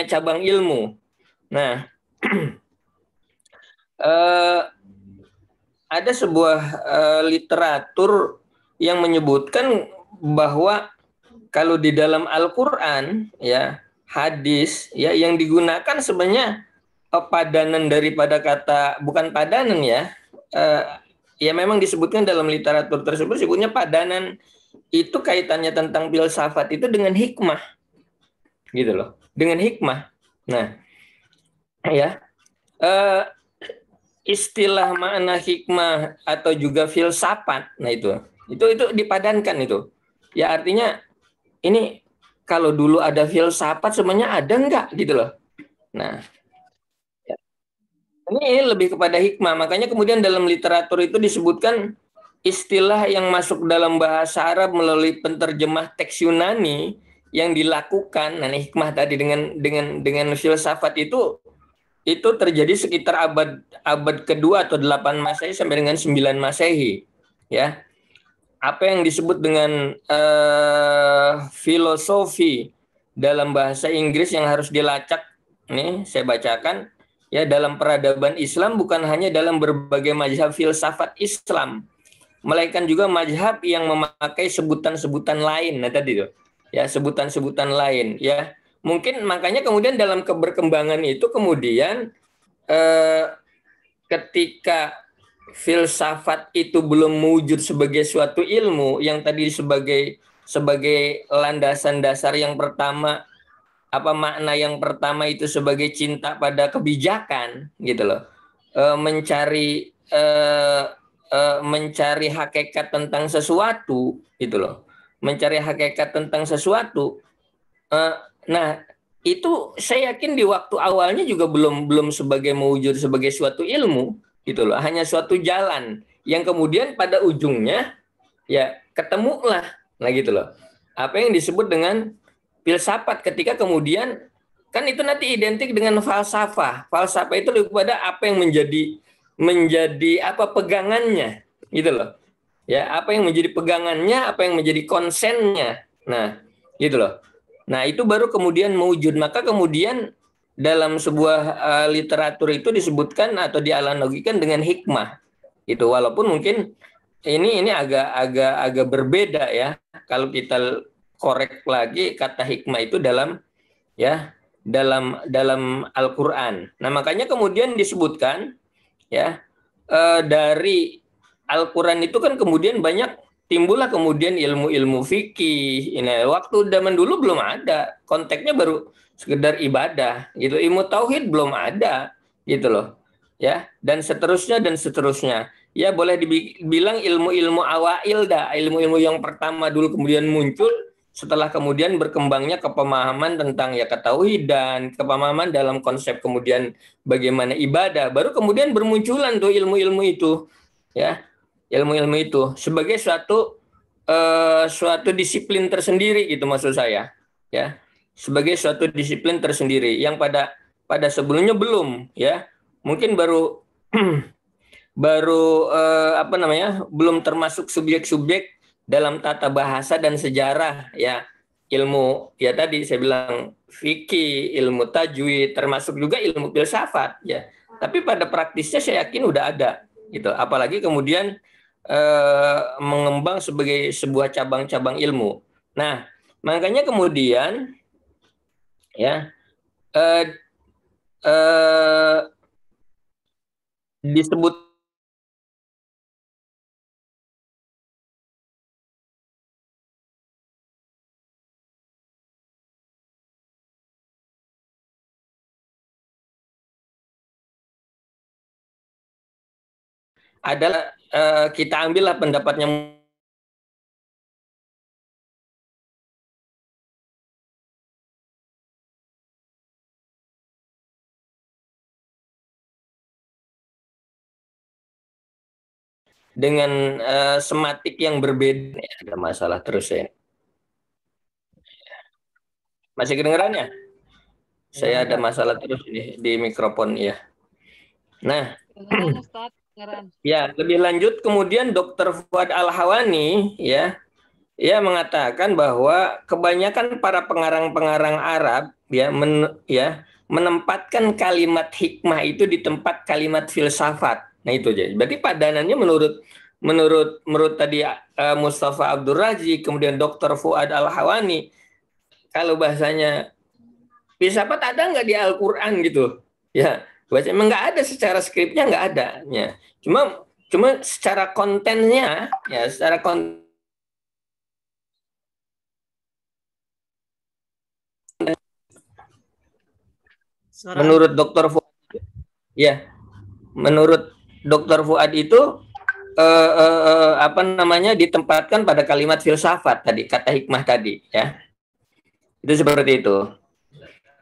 cabang ilmu. Nah, ada sebuah literatur yang menyebutkan bahwa kalau di dalam Al-Qur'an ya, hadis ya yang digunakan sebenarnya padanan daripada kata, bukan padanan ya. Ya memang disebutkan dalam literatur tersebut sebutnya padanan itu kaitannya tentang filsafat itu dengan hikmah. Gitu loh. Dengan hikmah. Nah, ya. Istilah makna hikmah atau juga filsafat, nah itu dipadankan itu. Ya artinya ini kalau dulu ada filsafat sebenarnya ada enggak gitu loh. Nah, ya. Ini lebih kepada hikmah. Makanya kemudian dalam literatur itu disebutkan istilah yang masuk dalam bahasa Arab melalui penterjemah teks Yunani yang dilakukan, nah hikmah tadi dengan filsafat itu terjadi sekitar abad kedua atau 8 Masehi sampai dengan 9 Masehi. Ya. Apa yang disebut dengan filosofi dalam bahasa Inggris yang harus dilacak, nih saya bacakan, ya dalam peradaban Islam bukan hanya dalam berbagai mazhab filsafat Islam, melainkan juga mazhab yang memakai sebutan-sebutan lain. Nah tadi tuh, ya sebutan-sebutan lain, ya. Mungkin makanya kemudian dalam keberkembangan itu kemudian ketika filsafat itu belum wujud sebagai suatu ilmu yang tadi sebagai landasan dasar yang pertama, makna yang pertama itu sebagai cinta pada kebijakan gitu loh, mencari hakikat tentang sesuatu gitu loh, mencari hakikat tentang sesuatu. Nah, itu saya yakin di waktu awalnya juga belum sebagai mewujud sebagai suatu ilmu gitu loh, hanya suatu jalan yang kemudian pada ujungnya ya ketemulah, nah gitu loh. Apa yang disebut dengan filsafat ketika kemudian kan itu nanti identik dengan falsafah. Falsafah itu lebih pada apa yang menjadi apa pegangannya gitu loh. Ya, apa yang menjadi pegangannya, apa yang menjadi konsennya. Nah, gitu loh. Nah, itu baru kemudian mewujud. Maka kemudian dalam sebuah literatur itu disebutkan atau dianalogikan dengan hikmah. Itu walaupun mungkin ini agak berbeda ya. Kalau kita korek lagi kata hikmah itu dalam Al-Qur'an. Nah, makanya kemudian disebutkan ya dari Al-Qur'an itu kan kemudian banyak timbullah kemudian ilmu-ilmu fikih. Ini waktu zaman dulu belum ada, konteksnya baru sekedar ibadah gitu. Ilmu tauhid belum ada gitu loh. Ya, dan seterusnya. Ya, boleh dibilang ilmu-ilmu awail dah, ilmu-ilmu yang pertama dulu kemudian muncul setelah kemudian berkembangnya kepemahaman tentang ya ketauhidan, kepemahaman dalam konsep kemudian bagaimana ibadah, baru kemudian bermunculan tuh ilmu-ilmu itu. Ya, ilmu-ilmu itu sebagai suatu disiplin tersendiri gitu maksud saya ya, sebagai suatu disiplin tersendiri yang pada sebelumnya belum ya, mungkin baru belum termasuk subjek-subjek dalam tata bahasa dan sejarah ya, ilmu ya tadi saya bilang fikih, ilmu tajwid, termasuk juga ilmu filsafat ya, tapi pada praktisnya saya yakin udah ada gitu, apalagi kemudian mengembang sebagai sebuah cabang-cabang ilmu. Nah, makanya kemudian ya disebut adalah kita ambillah pendapatnya dengan sematik yang berbeda. Ada masalah terus ya. Masih kedengeran ya? Saya ada masalah terus di mikrofon ya. Nah, ya lebih lanjut kemudian Dr. Fuad Al-Hawani ya mengatakan bahwa kebanyakan para pengarang-pengarang Arab menempatkan kalimat hikmah itu di tempat kalimat filsafat. Nah itu jadi. Berarti padanannya menurut tadi Mustafa Abdul Razi, kemudian Dr. Fuad Al-Hawani, kalau bahasanya filsafat ada nggak di Al-Quran gitu? Ya, bahasanya nggak ada, secara skripnya nggak ada. Ya. Cuma secara kontennya, ya secara konten menurut Dr. Fuad, ya, menurut Dr. Fuad itu ditempatkan pada kalimat filsafat tadi, kata hikmah tadi, ya. Itu seperti itu.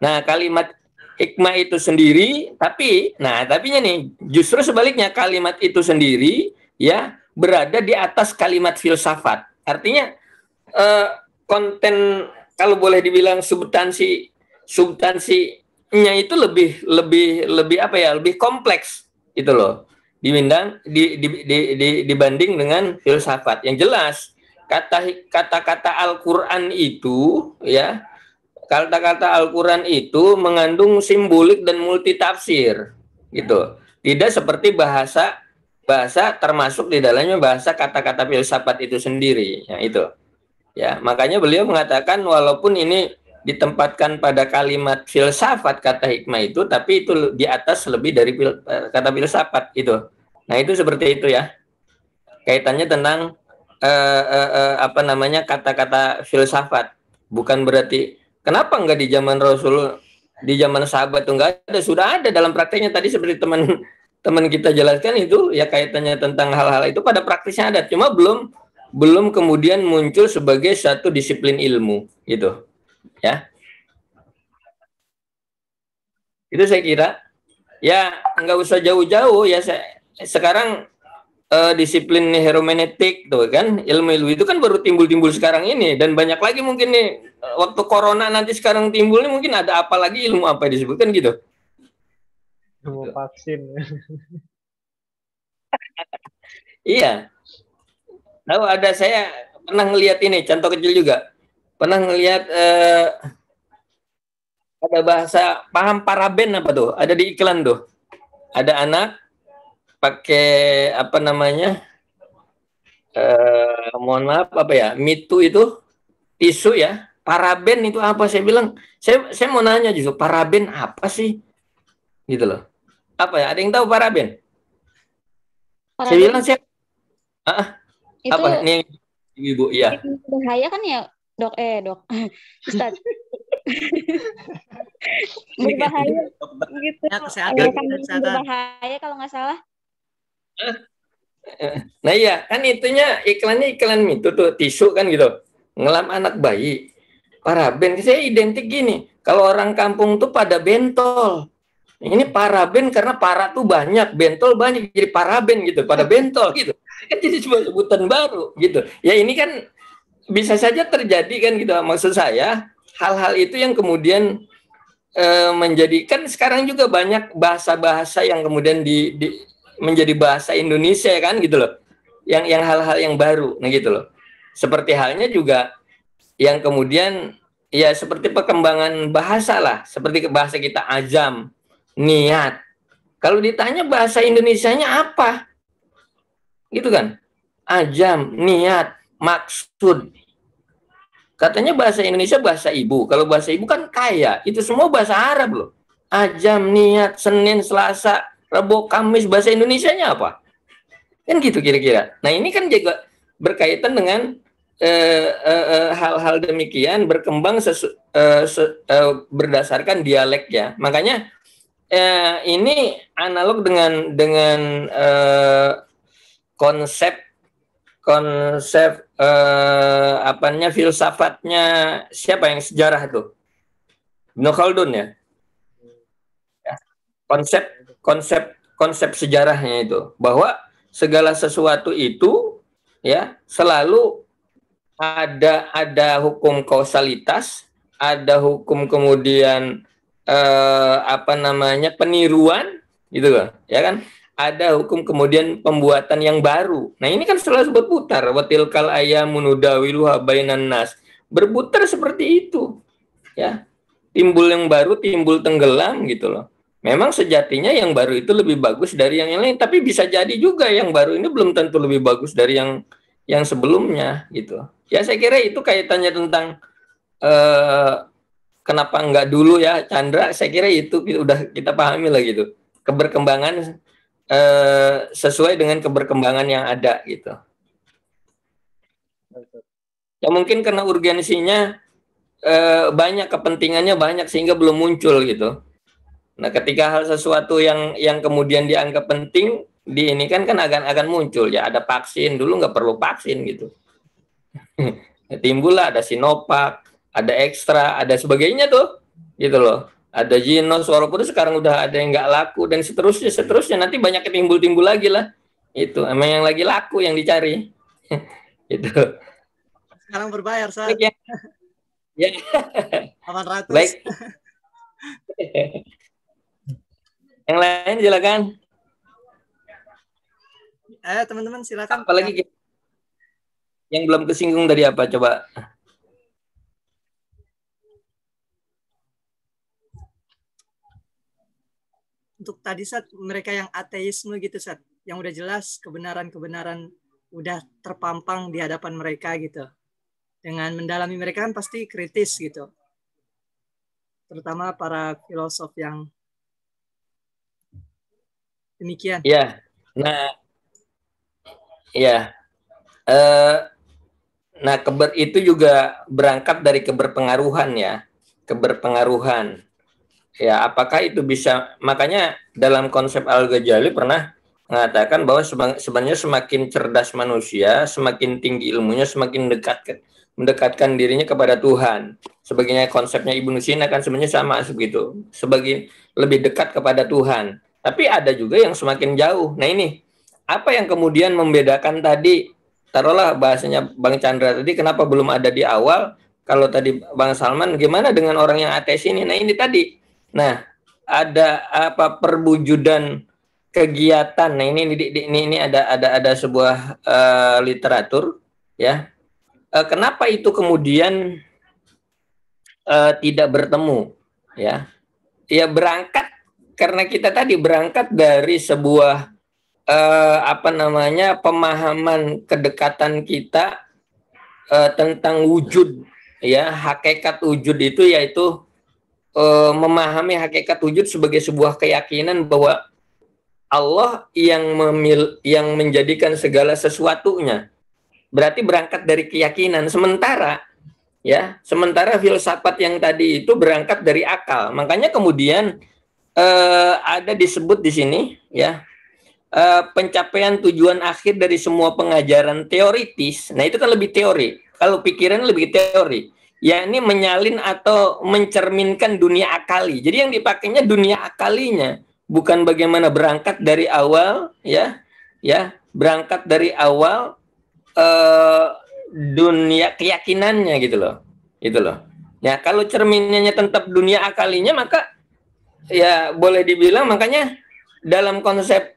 Nah, kalimat hikmah itu sendiri, tapinya nih, justru sebaliknya kalimat itu sendiri, ya, berada di atas kalimat filsafat. Artinya konten, kalau boleh dibilang substansinya itu lebih kompleks itu loh, dibanding dengan filsafat. Yang jelas kata-kata Al-Qur'an itu, ya, kata-kata Al-Qur'an itu mengandung simbolik dan multitafsir gitu. Tidak seperti bahasa termasuk di dalamnya bahasa kata-kata filsafat itu sendiri, ya itu. Ya, makanya beliau mengatakan walaupun ini ditempatkan pada kalimat filsafat kata hikmah itu, tapi itu di atas lebih dari kata filsafat itu. Nah, itu seperti itu ya. Kaitannya tentang kata-kata filsafat. Bukan berarti kenapa enggak di zaman Rasul, di zaman sahabat itu enggak ada, sudah ada dalam prakteknya tadi seperti teman kita jelaskan itu ya, kaitannya tentang hal-hal itu pada praktisnya ada, cuma belum kemudian muncul sebagai satu disiplin ilmu gitu. Ya. Itu saya kira ya enggak usah jauh-jauh ya, sekarang disiplin hermeneutik tuh kan, ilmu itu kan baru timbul sekarang ini, dan banyak lagi mungkin nih waktu corona nanti sekarang timbul nih, mungkin ada apa lagi, ilmu apa disebutkan gitu. Ilmu vaksin. Iya. Tahu ada, saya pernah ngelihat ini contoh kecil juga. Pernah ngelihat ada bahasa paham paraben apa tuh? Ada di iklan tuh. Ada anak pakai mohon maaf mitu itu tisu ya, paraben itu apa? Saya bilang saya mau nanya justru, paraben apa sih gitu loh, apa ya, ada yang tahu paraben? Saya bilang itu apa nih ibu, iya bahaya kan ya dok Ustaz. Berbahaya gitu ya, kesehatan berbahaya kalau nggak salah. Nah iya kan itunya iklannya iklan itu tuh tisu kan gitu, ngelam anak bayi, paraben. Saya identik gini, kalau orang kampung tuh pada bentol, ini paraben karena para tuh banyak, bentol banyak, jadi paraben gitu, pada bentol gitu kan, jadi sebutan baru gitu ya. Ini kan bisa saja terjadi kan gitu. Maksud saya hal-hal itu yang kemudian menjadikan sekarang juga banyak bahasa-bahasa yang kemudian menjadi bahasa Indonesia kan gitu loh, yang hal-hal yang baru, nah gitu loh. Seperti halnya juga yang kemudian ya seperti perkembangan bahasa lah, seperti bahasa kita ajam, niat. Kalau ditanya bahasa Indonesianya apa, gitu kan? Ajam, niat, maksud. Katanya bahasa Indonesia bahasa ibu. Kalau bahasa ibu kan kaya. Itu semua bahasa Arab loh. Ajam, niat, Senin, Selasa, Rabu, Kamis, bahasa Indonesianya apa? Kan gitu kira-kira. Nah ini kan juga berkaitan dengan hal-hal demikian berkembang berdasarkan dialek ya. Makanya ini analog dengan konsep apanya filsafatnya siapa yang sejarah tuh? Ibnu Khaldun ya. Konsep sejarahnya itu bahwa segala sesuatu itu ya selalu ada hukum kausalitas, ada hukum kemudian peniruan gitu loh, ya kan? Ada hukum kemudian pembuatan yang baru. Nah, ini kan selalu berputar. Watilkal ayyamu nudawiluha bainan nas. Berputar seperti itu. Ya. Timbul yang baru, timbul tenggelam gitu loh. Memang sejatinya yang baru itu lebih bagus dari yang lain, tapi bisa jadi juga yang baru ini belum tentu lebih bagus dari yang sebelumnya gitu. Ya, saya kira itu kaitannya tentang kenapa enggak dulu ya, Chandra. Saya kira itu udah kita pahami lah gitu. Keberkembangan sesuai dengan keberkembangan yang ada gitu. Ya mungkin karena urgensinya banyak, kepentingannya banyak sehingga belum muncul gitu. Nah, ketika hal sesuatu yang kemudian dianggap penting di ini kan akan muncul ya, ada vaksin, dulu nggak perlu vaksin gitu. Timbul lah ada Sinovac, ada Extra, ada sebagainya tuh gitu loh. Ada Jinos, walaupun sekarang udah ada yang nggak laku dan seterusnya nanti banyak timbul lagi lah. Itu emang yang lagi laku yang dicari. Itu. Sekarang berbayar, Sat. Ya. 800. Baik. Yang lain silakan. Teman-teman silakan. Apalagi yang belum kesinggung dari apa coba? Untuk tadi Sat, mereka yang ateisme gitu Sat, yang udah jelas kebenaran udah terpampang di hadapan mereka gitu. Dengan mendalami mereka kan pasti kritis gitu. Terutama para filosof yang demikian. Ya, nah, ya, nah itu juga berangkat dari keberpengaruhan ya, keberpengaruhan. Ya, apakah itu bisa, makanya dalam konsep Al-Ghazali pernah mengatakan bahwa sebenarnya semakin cerdas manusia, semakin tinggi ilmunya, semakin mendekatkan dirinya kepada Tuhan. Sebagainya konsepnya Ibnu Sina kan sebenarnya sama begitu, sebagai lebih dekat kepada Tuhan. Tapi ada juga yang semakin jauh. Nah ini, apa yang kemudian membedakan tadi, taruhlah bahasanya Bang Chandra tadi, kenapa belum ada di awal, kalau tadi Bang Salman, gimana dengan orang yang ateis ini? Nah ini tadi, nah ada apa perwujudan kegiatan. Nah ini ada sebuah literatur ya. Kenapa itu kemudian tidak bertemu ya? Ya berangkat karena kita tadi berangkat dari sebuah pemahaman kedekatan kita tentang wujud ya, hakikat wujud itu yaitu memahami hakikat wujud sebagai sebuah keyakinan bahwa Allah yang menjadikan segala sesuatunya. Berarti berangkat dari keyakinan. Sementara filsafat yang tadi itu berangkat dari akal. Makanya kemudian ada disebut di sini ya, pencapaian tujuan akhir dari semua pengajaran teoritis. Nah itu kan lebih teori. Kalau pikiran lebih teori. Yakni menyalin atau mencerminkan dunia akali. Jadi yang dipakainya dunia akalinya, bukan bagaimana berangkat dari awal ya, berangkat dari awal dunia keyakinannya gitu loh. Ya kalau cerminannya tetap dunia akalinya, maka ya boleh dibilang, makanya dalam konsep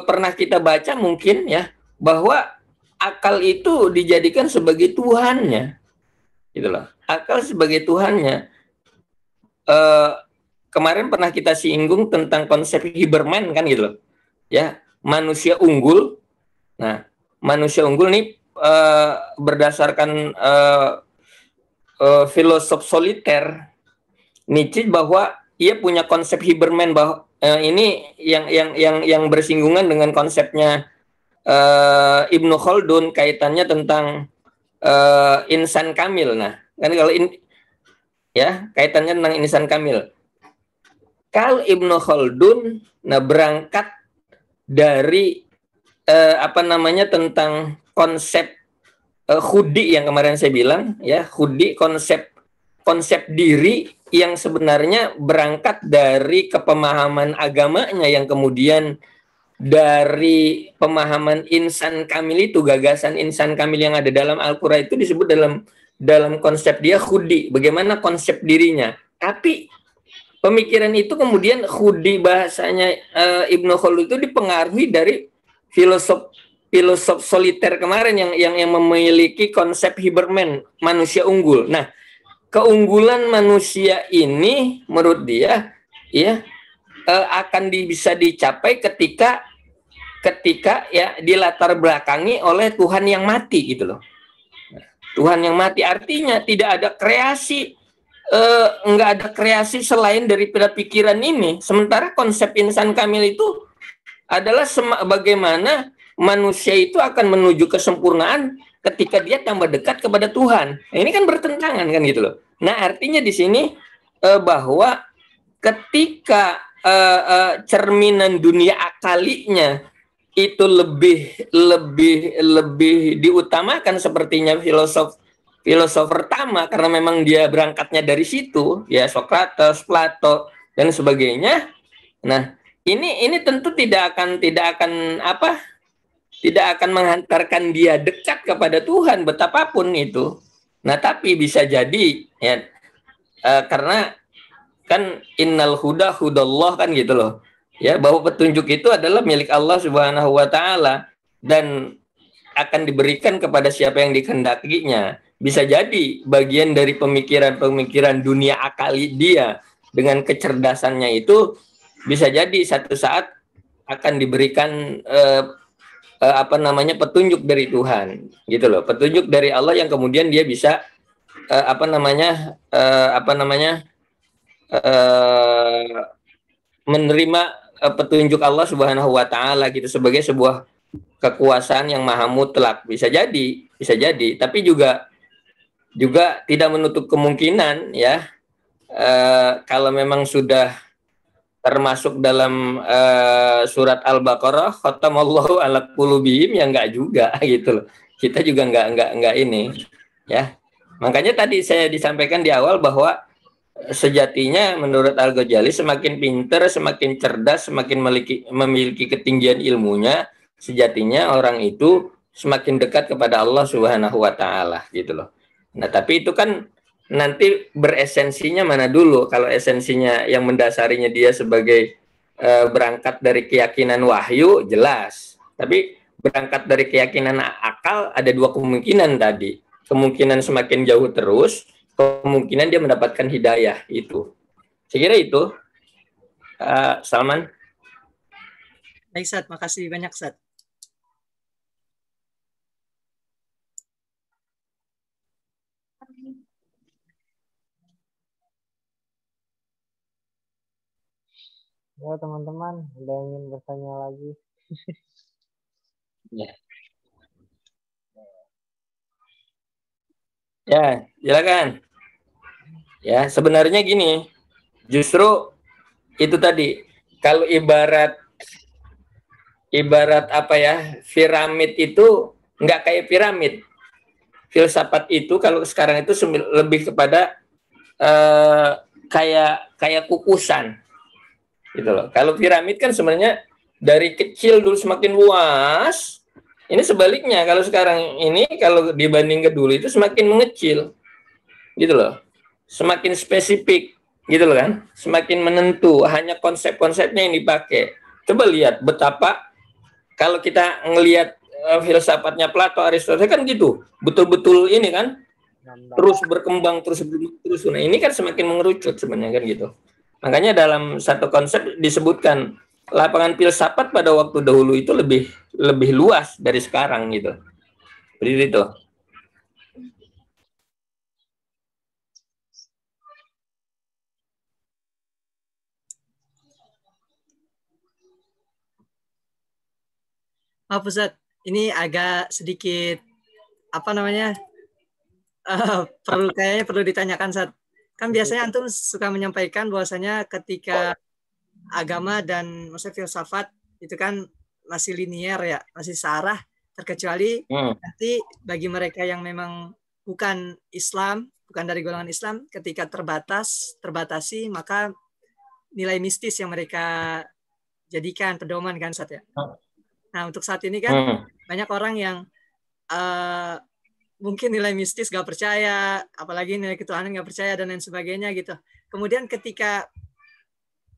pernah kita baca mungkin ya, bahwa akal itu dijadikan sebagai Tuhannya. Gitu loh. Akal sebagai Tuhannya. Kemarin pernah kita singgung tentang konsep Huberman kan gitu loh. Ya, manusia unggul. Nah, manusia unggul nih berdasarkan filosof soliter Nietzsche, bahwa ia punya konsep Huberman, bahwa ini yang bersinggungan dengan konsepnya Ibnu Khaldun, kaitannya tentang insan kamil. Nah, kan kalau kaitannya tentang insan kamil. Kalau Ibnu Khaldun berangkat dari apa namanya tentang konsep hudi yang kemarin saya bilang ya, hudi konsep diri yang sebenarnya berangkat dari kepemahaman agamanya yang kemudian dari pemahaman insan kamil itu, gagasan insan kamil yang ada dalam Al-Qur'an itu disebut dalam konsep dia hudi, bagaimana konsep dirinya. Tapi pemikiran itu kemudian hudi bahasanya Ibnu Khaldun itu dipengaruhi dari filosof soliter kemarin yang memiliki konsep Huberman, manusia unggul. Nah, keunggulan manusia ini menurut dia ya akan bisa dicapai ketika ya dilatar belakangi oleh Tuhan yang mati gitu loh. Tuhan yang mati artinya tidak ada kreasi, nggak ada kreasi selain daripada pikiran ini. Sementara konsep insan kamil itu adalah bagaimana manusia itu akan menuju kesempurnaan ketika dia tambah dekat kepada Tuhan. Nah, ini kan bertentangan kan gitu loh. Nah, artinya di sini bahwa ketika cerminan dunia akalinya itu lebih diutamakan sepertinya filosof pertama karena memang dia berangkatnya dari situ ya, Sokrates, Plato dan sebagainya. Nah, ini tentu tidak akan menghantarkan dia dekat kepada Tuhan betapapun itu. Nah, tapi bisa jadi ya karena kan innal huda hudallah kan gitu loh. Ya, bahwa petunjuk itu adalah milik Allah Subhanahu wa taala dan akan diberikan kepada siapa yang dikehendakinya. Bisa jadi bagian dari pemikiran dunia akali dia dengan kecerdasannya itu bisa jadi satu saat akan diberikan petunjuk dari Tuhan gitu loh, petunjuk dari Allah yang kemudian dia bisa menerima petunjuk Allah Subhanahu wa taala gitu sebagai sebuah kekuasaan yang maha mutlak. Bisa jadi, tapi juga tidak menutup kemungkinan ya kalau memang sudah termasuk dalam surat Al-Baqarah khatamallahu ala qulubihim ya enggak juga gitu loh. Kita juga enggak ini ya. Makanya tadi saya disampaikan di awal bahwa sejatinya menurut Al-Ghazali semakin pintar, semakin cerdas, semakin memiliki ketinggian ilmunya, sejatinya orang itu semakin dekat kepada Allah Subhanahu wa taala gitu loh. Nah, tapi itu kan nanti beresensinya mana dulu. Kalau esensinya yang mendasarinya dia sebagai berangkat dari keyakinan wahyu jelas. Tapi berangkat dari keyakinan akal ada dua kemungkinan tadi. Kemungkinan semakin jauh terus, kemungkinan dia mendapatkan hidayah itu. Saya kira itu. Salman. Baik, Sat. Makasih banyak, Sat. Ya, teman-teman, ada yang ingin bertanya lagi? Ya. Ya, silakan. Ya, sebenarnya gini, justru itu tadi, kalau ibarat apa ya, piramid itu nggak kayak piramid. Filsafat itu kalau sekarang itu lebih kepada kayak kukusan, gitu loh. Kalau piramid kan sebenarnya dari kecil dulu semakin luas. Ini sebaliknya, kalau sekarang ini kalau dibanding ke dulu itu semakin mengecil, gitu loh, semakin spesifik, gitu loh kan, semakin menentu, hanya konsep-konsepnya yang dipakai. Coba lihat betapa kalau kita ngelihat filsafatnya Plato, Aristoteles kan gitu, betul-betul ini kan, terus berkembang terus. Nah, ini kan semakin mengerucut sebenarnya kan gitu. Makanya dalam satu konsep disebutkan lapangan filsafat pada waktu dahulu itu lebih luas dari sekarang gitu. Seperti itu. Maaf, Ustaz. Ini agak sedikit kayaknya perlu ditanyakan, Ustaz. Kan biasanya antum suka menyampaikan bahwasanya ketika agama dan maksudnya filsafat itu kan masih linier ya, masih searah, terkecuali nanti bagi mereka yang memang bukan Islam, bukan dari golongan Islam, ketika terbatasi, maka nilai mistis yang mereka jadikan pedoman kan Ustaz ya. Nah untuk saat ini kan banyak orang yang mungkin nilai mistis gak percaya, apalagi nilai ketuhanan gak percaya dan lain sebagainya gitu. Kemudian ketika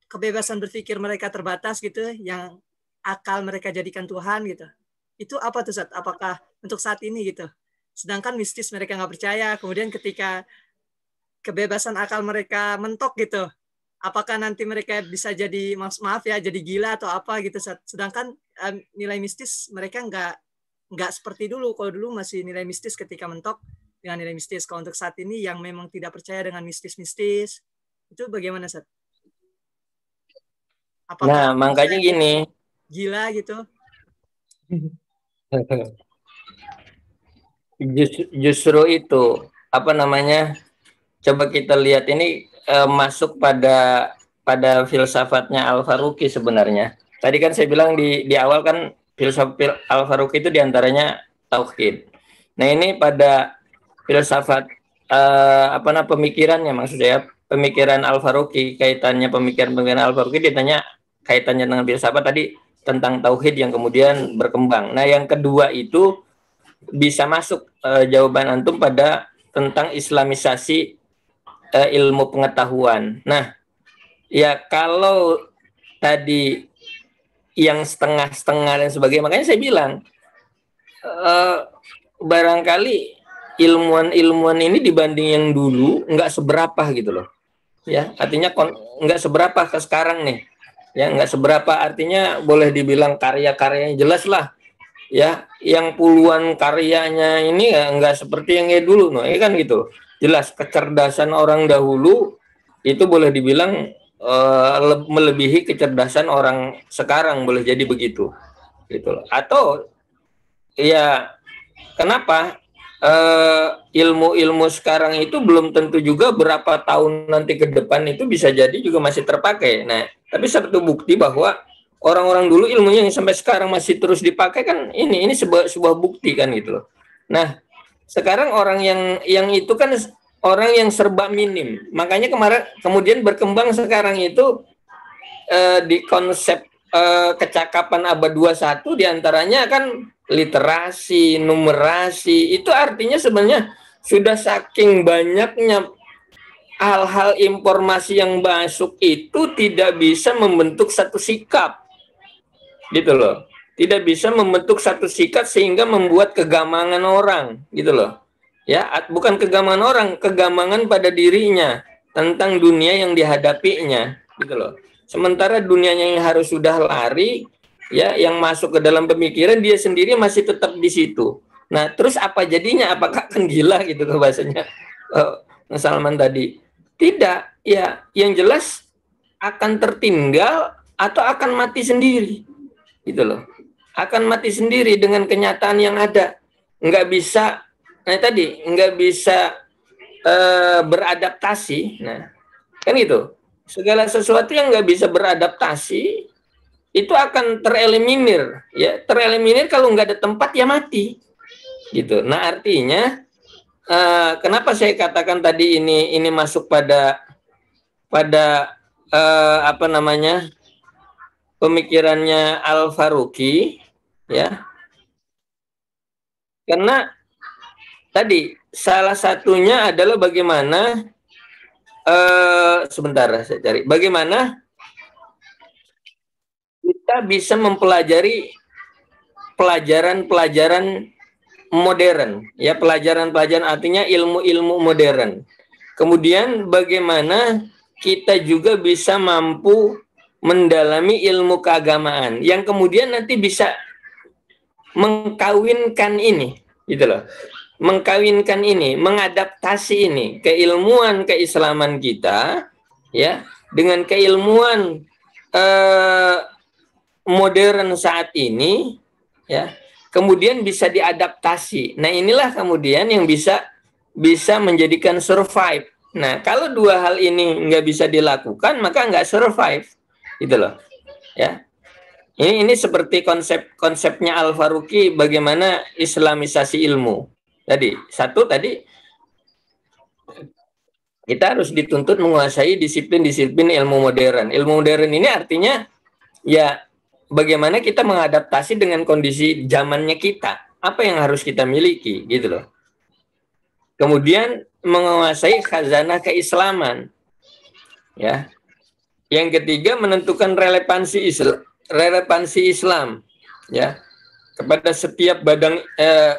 kebebasan berpikir mereka terbatas gitu, yang akal mereka jadikan Tuhan gitu, itu apa tuh Ustaz? Apakah untuk saat ini gitu? Sedangkan mistis mereka nggak percaya, kemudian ketika kebebasan akal mereka mentok gitu, apakah nanti mereka bisa jadi, maaf ya, jadi gila atau apa gitu Ustaz? Sedangkan nilai mistis mereka nggak seperti dulu. Kalau dulu masih nilai mistis ketika mentok dengan nilai mistis. Kalau untuk saat ini yang memang tidak percaya dengan mistis-mistis, itu bagaimana Ustaz? Apakah makanya gini. Gila gitu. Justru itu apa namanya? Coba kita lihat ini masuk pada filsafatnya Al-Faruqi sebenarnya. Tadi kan saya bilang di awal kan filsafat Al-Faruqi itu diantaranya tauhid. Nah ini pada filsafat pemikirannya, maksud saya pemikiran Al-Faruqi, kaitannya pemikiran Al-Faruqi ditanya kaitannya dengan filsafat tadi tentang tauhid yang kemudian berkembang. Nah yang kedua itu bisa masuk jawaban antum pada tentang islamisasi ilmu pengetahuan. Nah ya kalau tadi yang setengah-setengah dan sebagainya, makanya saya bilang barangkali ilmuwan ini dibanding yang dulu nggak seberapa gitu loh. Ya artinya nggak seberapa ke sekarang nih. Ya nggak seberapa, artinya boleh dibilang karya-karyanya jelas lah. Ya yang puluhan karyanya ini nggak seperti yang kayak dulu, ini kan gitu. Jelas kecerdasan orang dahulu itu boleh dibilang melebihi kecerdasan orang sekarang, boleh jadi begitu, gitu. Atau ya kenapa ilmu-ilmu sekarang itu belum tentu juga berapa tahun nanti ke depan itu bisa jadi juga masih terpakai. Nah tapi satu bukti bahwa orang-orang dulu ilmunya yang sampai sekarang masih terus dipakai kan ini sebuah bukti kan gitu loh. Nah sekarang orang yang itu kan orang yang serba minim, makanya kemudian berkembang sekarang itu di konsep kecakapan abad 21 diantaranya kan literasi, numerasi, itu artinya sebenarnya sudah saking banyaknya hal-hal informasi yang masuk itu tidak bisa membentuk satu sikap, gitu loh. Tidak bisa membentuk satu sikap sehingga membuat kegamangan orang, gitu loh. Ya, bukan kegamangan orang, kegamangan pada dirinya tentang dunia yang dihadapinya, gitu loh. Sementara dunianya yang harus sudah lari, ya, yang masuk ke dalam pemikiran dia sendiri masih tetap di situ. Nah, terus apa jadinya? Apakah akan gila gitu ke bahasanya Salman tadi? Tidak, ya, yang jelas akan tertinggal atau akan mati sendiri, gitu loh. Akan mati sendiri dengan kenyataan yang ada. Nggak bisa, nggak bisa beradaptasi. Nah, kan gitu. Segala sesuatu yang nggak bisa beradaptasi itu akan tereliminir, ya. Tereliminir kalau nggak ada tempat ya mati, gitu. Nah artinya kenapa saya katakan tadi ini masuk pada pemikirannya Al-Faruqi, ya. Karena tadi salah satunya adalah bagaimana sebentar saya cari bagaimana kita bisa mempelajari pelajaran-pelajaran modern, ya, pelajaran-pelajaran artinya ilmu-ilmu modern. Kemudian bagaimana kita juga bisa mampu mendalami ilmu keagamaan yang kemudian nanti bisa mengkawinkan ini, gitu loh. Mengkawinkan ini, mengadaptasi ini keilmuan keislaman kita, ya, dengan keilmuan modern saat ini, ya. Kemudian bisa diadaptasi. Nah, inilah kemudian yang bisa menjadikan survive. Nah, kalau dua hal ini nggak bisa dilakukan, maka nggak survive, gitu loh. Ya, Ini seperti konsepnya Al-Faruqi bagaimana islamisasi ilmu. Tadi kita harus dituntut menguasai disiplin-disiplin ilmu modern. Ilmu modern ini artinya ya bagaimana kita mengadaptasi dengan kondisi zamannya kita. Apa yang harus kita miliki gitu loh. Kemudian menguasai khazanah keislaman. Ya. Yang ketiga menentukan relevansi Islam ya kepada setiap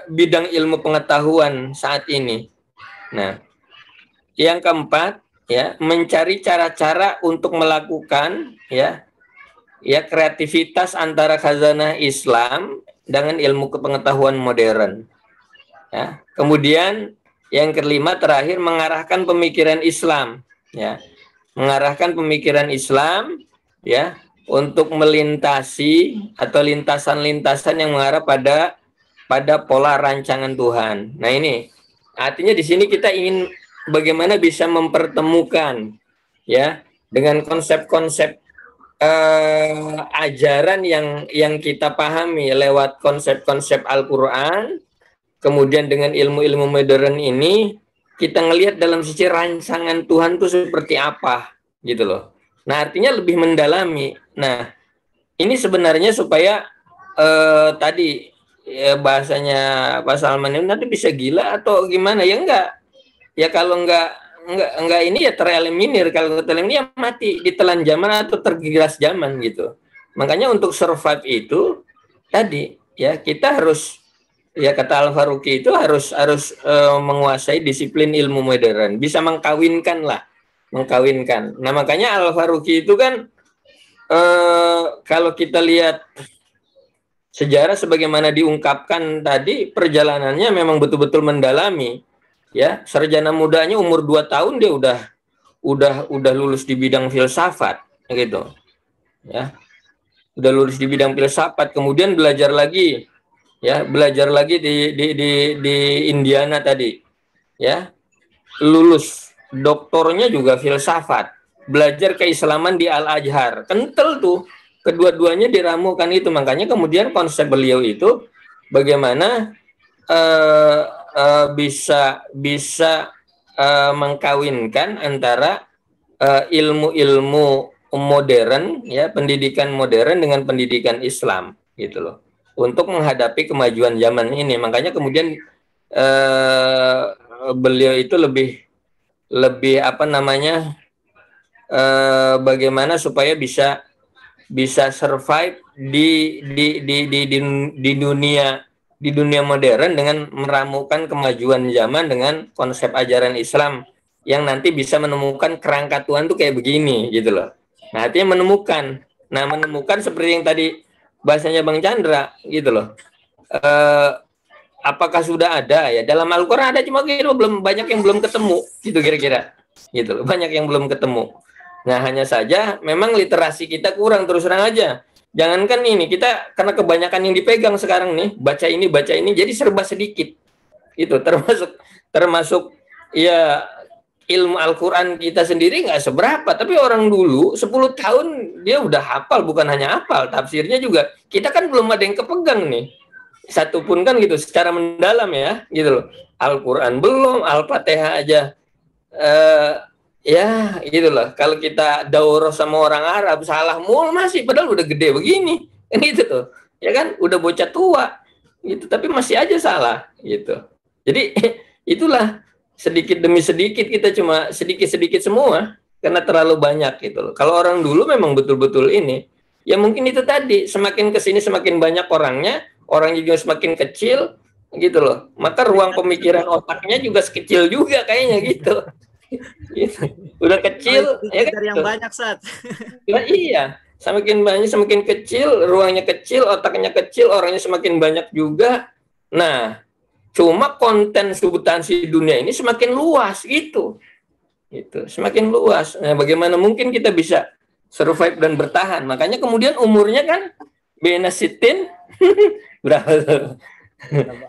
bidang ilmu pengetahuan saat ini. Nah, yang keempat ya mencari cara-cara untuk melakukan ya kreativitas antara khazanah Islam dengan ilmu kepengetahuan modern. Ya. Kemudian yang kelima terakhir mengarahkan pemikiran Islam ya. Mengarahkan pemikiran Islam ya untuk melintasi atau lintasan-lintasan yang mengarah pada pola rancangan Tuhan. Nah, ini artinya di sini kita ingin bagaimana bisa mempertemukan ya dengan konsep-konsep ajaran yang kita pahami lewat konsep-konsep Al-Qur'an, kemudian dengan ilmu-ilmu modern ini kita ngelihat dalam sisi rancangan Tuhan itu seperti apa gitu loh. Nah, artinya lebih mendalami. Nah, ini sebenarnya supaya tadi ya, bahasanya Pak Salman ini nanti bisa gila atau gimana ya enggak. Ya kalau enggak ini ya tereliminir, kalau tereliminir ya mati ditelan zaman atau tergiras zaman gitu. Makanya untuk survive itu tadi ya kita harus ya kata Al-Faruqi itu harus menguasai disiplin ilmu modern, bisa mengkawinkan. Nah, makanya Al-Faruqi itu kan kalau kita lihat sejarah sebagaimana diungkapkan tadi, perjalanannya memang betul-betul mendalami. Ya, sarjana mudanya umur 2 tahun dia udah lulus di bidang filsafat gitu. Ya. Udah lulus di bidang filsafat, kemudian belajar lagi di Indiana tadi ya, lulus doktornya juga filsafat, belajar keislaman di Al-Azhar, kental tuh kedua-duanya diramukan itu. Makanya kemudian konsep beliau itu bagaimana bisa mengkawinkan antara ilmu-ilmu modern ya, pendidikan modern dengan pendidikan Islam gitu loh, untuk menghadapi kemajuan zaman ini. Makanya kemudian beliau itu lebih bagaimana supaya bisa survive di dunia modern dengan meramukan kemajuan zaman dengan konsep ajaran Islam yang nanti bisa menemukan kerangka Tuhan tuh kayak begini gitu loh. Nah, artinya menemukan seperti yang tadi bahasanya Bang Chandra gitu loh. Apakah sudah ada ya dalam Al-Qur'an ada, cuma gitu belum banyak yang belum ketemu gitu kira-kira gitu loh, banyak yang belum ketemu. Nah, hanya saja memang literasi kita kurang, terus terang aja. Jangankan ini, kita karena kebanyakan yang dipegang sekarang nih, baca ini jadi serba sedikit itu, termasuk ya ilmu Al-Qur'an kita sendiri nggak seberapa, tapi orang dulu 10 tahun dia udah hafal, bukan hanya hafal, tafsirnya juga kita kan belum ada yang kepegang nih satu pun kan gitu secara mendalam ya gitu loh. Al-Qur'an belum, Al-Fatihah aja ya gitu loh. Kalau kita daurah sama orang Arab salah mulu masih, padahal udah gede begini kan gitu tuh ya kan, udah bocah tua gitu tapi masih aja salah gitu. Jadi itulah sedikit demi sedikit, kita cuma sedikit-sedikit semua karena terlalu banyak gitu loh. Kalau orang dulu memang betul-betul ini ya, mungkin itu tadi semakin kesini semakin banyak orangnya juga semakin kecil gitu loh, maka ruang pemikiran otaknya juga sekecil juga kayaknya gitu. Gitu. Udah kecil ya kan, yang banyak saat nah, iya semakin banyak semakin kecil, ruangnya kecil, otaknya kecil, orangnya semakin banyak juga. Nah, cuma konten substansi dunia ini semakin luas gitu semakin luas. Nah, bagaimana mungkin kita bisa survive dan bertahan? Makanya kemudian umurnya kan benasitin berapa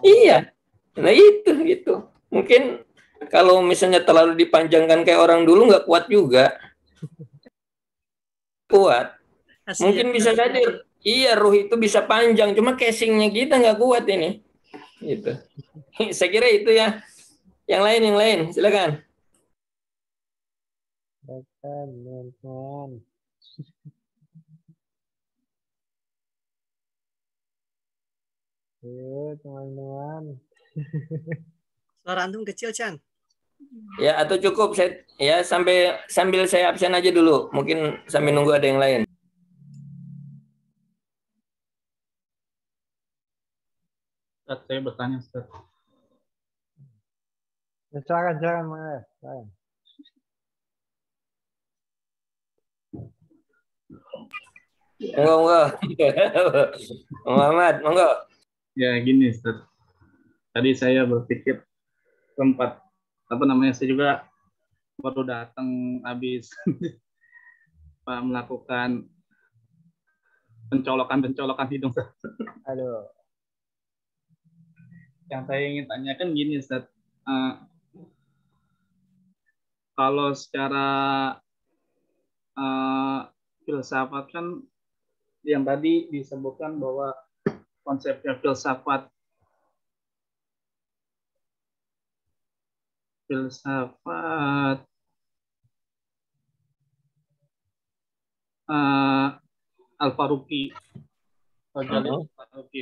iya, nah itu gitu. Mungkin kalau misalnya terlalu dipanjangkan kayak orang dulu nggak kuat juga. Kuat. Mungkin bisa jadi Iya, ruh itu bisa panjang, cuma casingnya kita nggak kuat ini. Gitu. Saya kira itu ya. Yang lain, silakan. Teman-teman. Ayo teman-teman. Suara antum kecil, Chan. Ya, atau cukup saya ya sambil saya absen aja dulu. Mungkin sambil nunggu ada yang lain. Ustaz, saya bertanya, Ustaz. Silakan, Mas. Silakan. Monggo. Muhammad, monggo. Ya, gini, Ustaz. Tadi saya berpikir tempat saya juga baru datang habis melakukan pencolokan hidung. Aduh. Yang saya ingin tanyakan gini, Ustaz. Kalau secara filsafat kan yang tadi disebutkan bahwa konsepnya filsafat Al-Faruqi.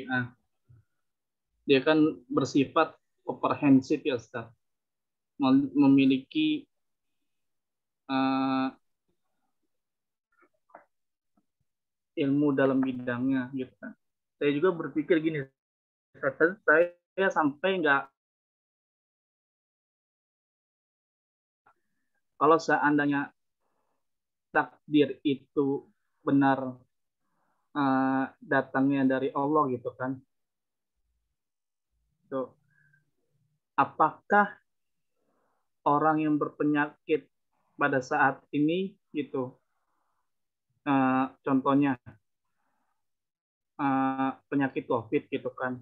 Nah, dia kan bersifat komprehensif ya Ustaz, memiliki ilmu dalam bidangnya gitu kan. Saya juga berpikir gini, saya sampai nggak, kalau seandainya takdir itu benar datangnya dari Allah gitu kan, itu apakah orang yang berpenyakit pada saat ini gitu, contohnya penyakit COVID gitu kan,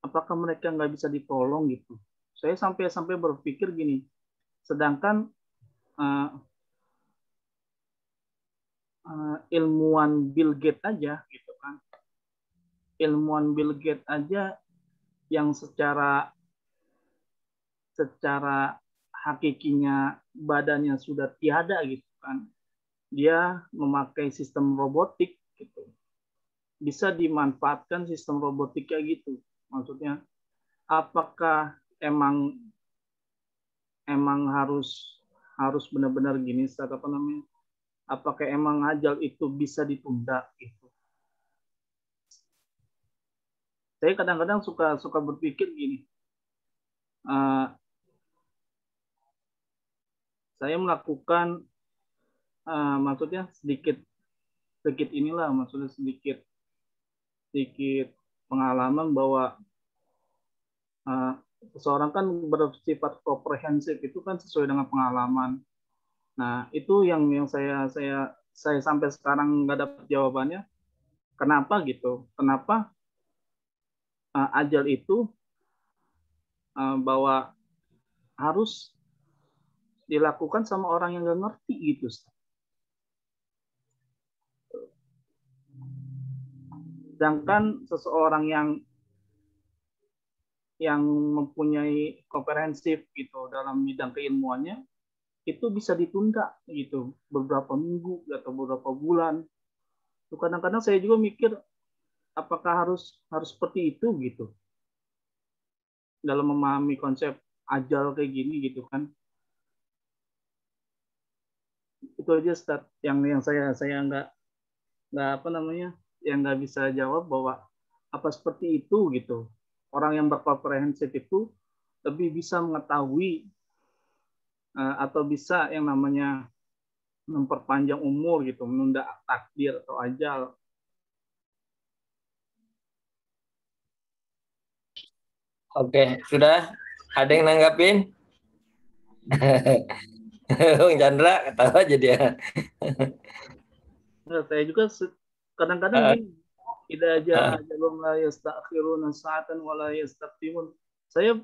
apakah mereka nggak bisa ditolong gitu? Saya sampai berpikir gini, sedangkan ilmuwan Bill Gates aja gitu kan, ilmuwan Bill Gates aja yang secara hakikinya badannya sudah tiada gitu kan, dia memakai sistem robotik gitu, bisa dimanfaatkan sistem robotik kayak gitu. Maksudnya apakah emang harus benar-benar gini, apakah emang ajal itu bisa ditunda gitu? Saya kadang-kadang suka berpikir gini, saya melakukan maksudnya sedikit pengalaman bahwa seseorang kan bersifat komprehensif itu kan sesuai dengan pengalaman. Nah, itu yang saya sampai sekarang nggak dapat jawabannya. Kenapa gitu? Kenapa ajal itu bahwa harus dilakukan sama orang yang nggak ngerti gitu. Sedangkan seseorang yang mempunyai komprehensif gitu dalam bidang keilmuannya, itu bisa ditunda gitu beberapa minggu atau beberapa bulan. Kadang-kadang saya juga mikir, apakah harus seperti itu gitu dalam memahami konsep ajal kayak gini gitu kan. Itu aja Ustaz yang saya nggak yang nggak bisa jawab, bahwa apa seperti itu gitu. Orang yang berkomprehensif itu lebih bisa mengetahui atau bisa yang namanya memperpanjang umur gitu, menunda takdir atau ajal. Oke, sudah ada yang nanggapin? Bung Chandra ketawa aja dia. Saya juga kadang-kadang gini, tidak aja belum la yastakhiruna sa'atan wa la yastaqdimun. Saya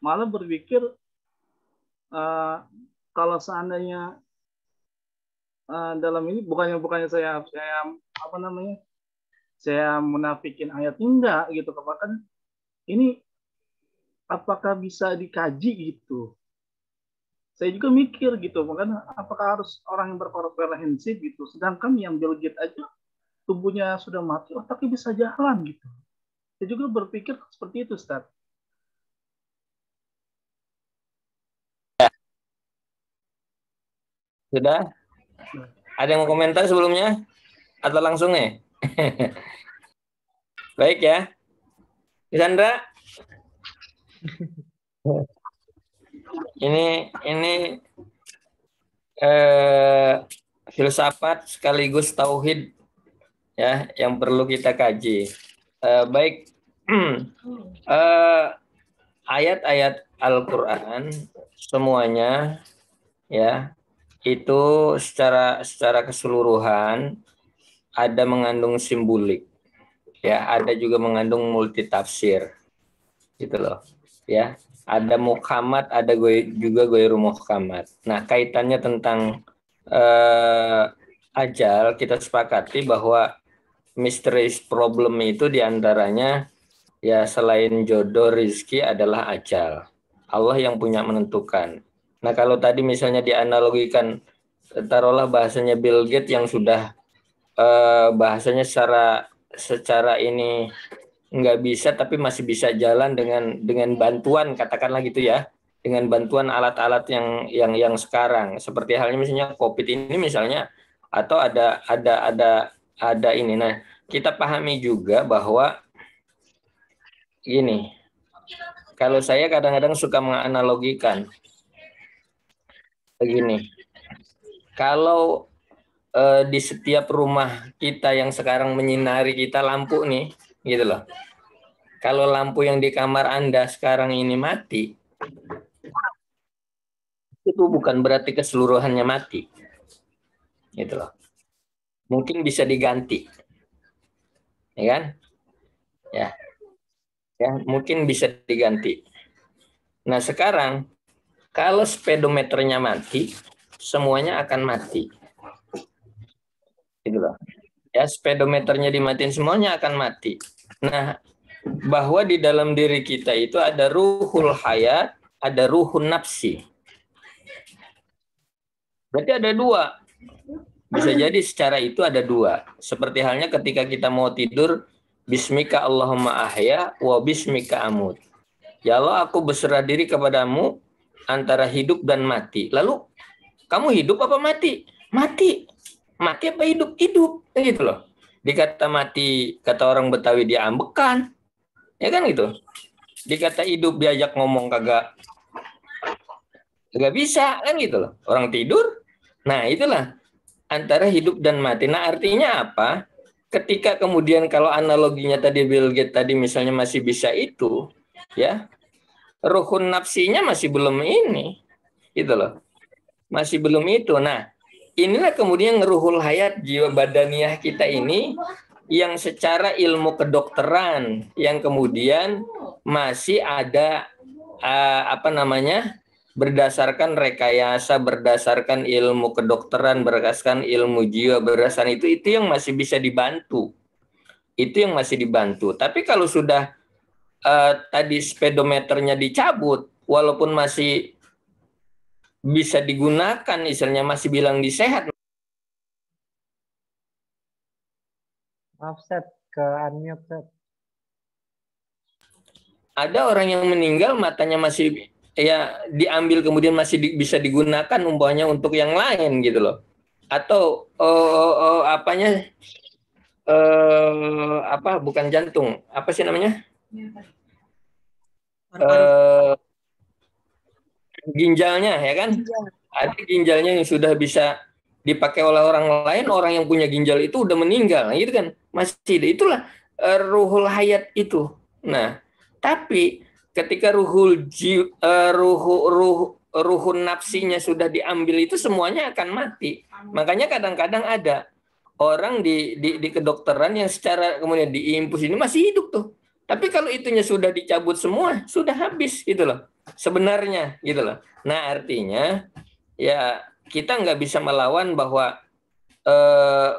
malah berpikir kalau seandainya dalam ini bukannya saya saya munafikin ayat enggak gitu, kan ini apakah bisa dikaji gitu. Saya juga mikir gitu, makanya apakah harus orang yang berkomprehensif gitu, sedangkan yang Bill Gates aja tubuhnya sudah mati, otaknya bisa jalan gitu. Saya juga berpikir seperti itu, Ustaz. Sudah? Ada yang mau komentar sebelumnya? Atau langsung nih? Baik ya. Sandra? Ini filsafat sekaligus tauhid ya yang perlu kita kaji. Baik. Ayat-ayat Al-Qur'an semuanya ya itu secara keseluruhan ada mengandung simbolik, ya ada juga mengandung multitafsir, gitu loh, ya ada muhkamat, ada juga ghairu muhkamat. Nah kaitannya tentang ajal kita sepakati bahwa misterius problem itu diantaranya ya selain jodoh rezeki adalah ajal. Allah yang punya menentukan. Nah kalau tadi misalnya dianalogikan, taruhlah bahasanya Bill Gates yang sudah bahasanya secara ini nggak bisa tapi masih bisa jalan dengan bantuan, katakanlah gitu ya, dengan bantuan alat-alat yang sekarang seperti halnya misalnya COVID ini misalnya, atau ada ini. Nah kita pahami juga bahwa gini, kalau saya kadang-kadang suka menganalogikan begini, kalau di setiap rumah kita yang sekarang menyinari kita lampu nih, gitu loh. Kalau lampu yang di kamar Anda sekarang ini mati, itu bukan berarti keseluruhannya mati, gitu loh. Mungkin bisa diganti, ya kan? Ya, mungkin bisa diganti. Nah sekarang kalau speedometernya mati, semuanya akan mati. Gitu loh. Ya, speedometernya dimatiin semuanya akan mati. Nah, bahwa di dalam diri kita itu ada ruhul hayat, ada ruhun nafsi. Berarti ada dua. Bisa jadi secara itu ada dua. Seperti halnya ketika kita mau tidur, bismika Allahumma ahya wa bismika amut. Ya Allah, aku berserah diri kepadamu antara hidup dan mati. Lalu, kamu hidup apa mati? Mati. Mati apa hidup? Hidup. Gitu loh. Dikata mati, kata orang Betawi dia ambekan. Ya kan gitu. Dikata hidup diajak ngomong kagak bisa kan gitu loh. Orang tidur. Nah, itulah antara hidup dan mati. Nah, artinya apa? Ketika kemudian kalau analoginya tadi Bill Gates tadi misalnya masih bisa itu, ya. Ruhun nafsinya masih belum ini. Gitu loh. Masih belum itu. Nah, inilah kemudian ruhul hayat, jiwa badaniah kita ini yang secara ilmu kedokteran yang kemudian masih ada berdasarkan rekayasa, berdasarkan ilmu kedokteran, berdasarkan ilmu jiwa, berdasarkan itu yang masih bisa dibantu. Itu yang masih dibantu. Tapi kalau sudah tadi speedometernya dicabut, walaupun masih bisa digunakan, misalnya masih bilang disehat. Maaf, Set, ke unmute, Set. Ada orang yang meninggal matanya masih ya diambil kemudian masih bisa digunakan umpamanya untuk yang lain gitu loh. Atau bukan jantung, apa sih namanya? Ginjalnya ya kan? Ada ginjalnya yang sudah bisa dipakai oleh orang lain, orang yang punya ginjal itu udah meninggal, gitu kan? Masih itulah ruhul hayat itu. Nah, tapi ketika ruhun nafsinya sudah diambil itu semuanya akan mati. Makanya kadang-kadang ada orang di kedokteran yang secara kemudian diimpus ini masih hidup tuh. Tapi kalau itunya sudah dicabut semua, sudah habis gitu loh. Sebenarnya gitu loh. Nah, artinya ya kita nggak bisa melawan bahwa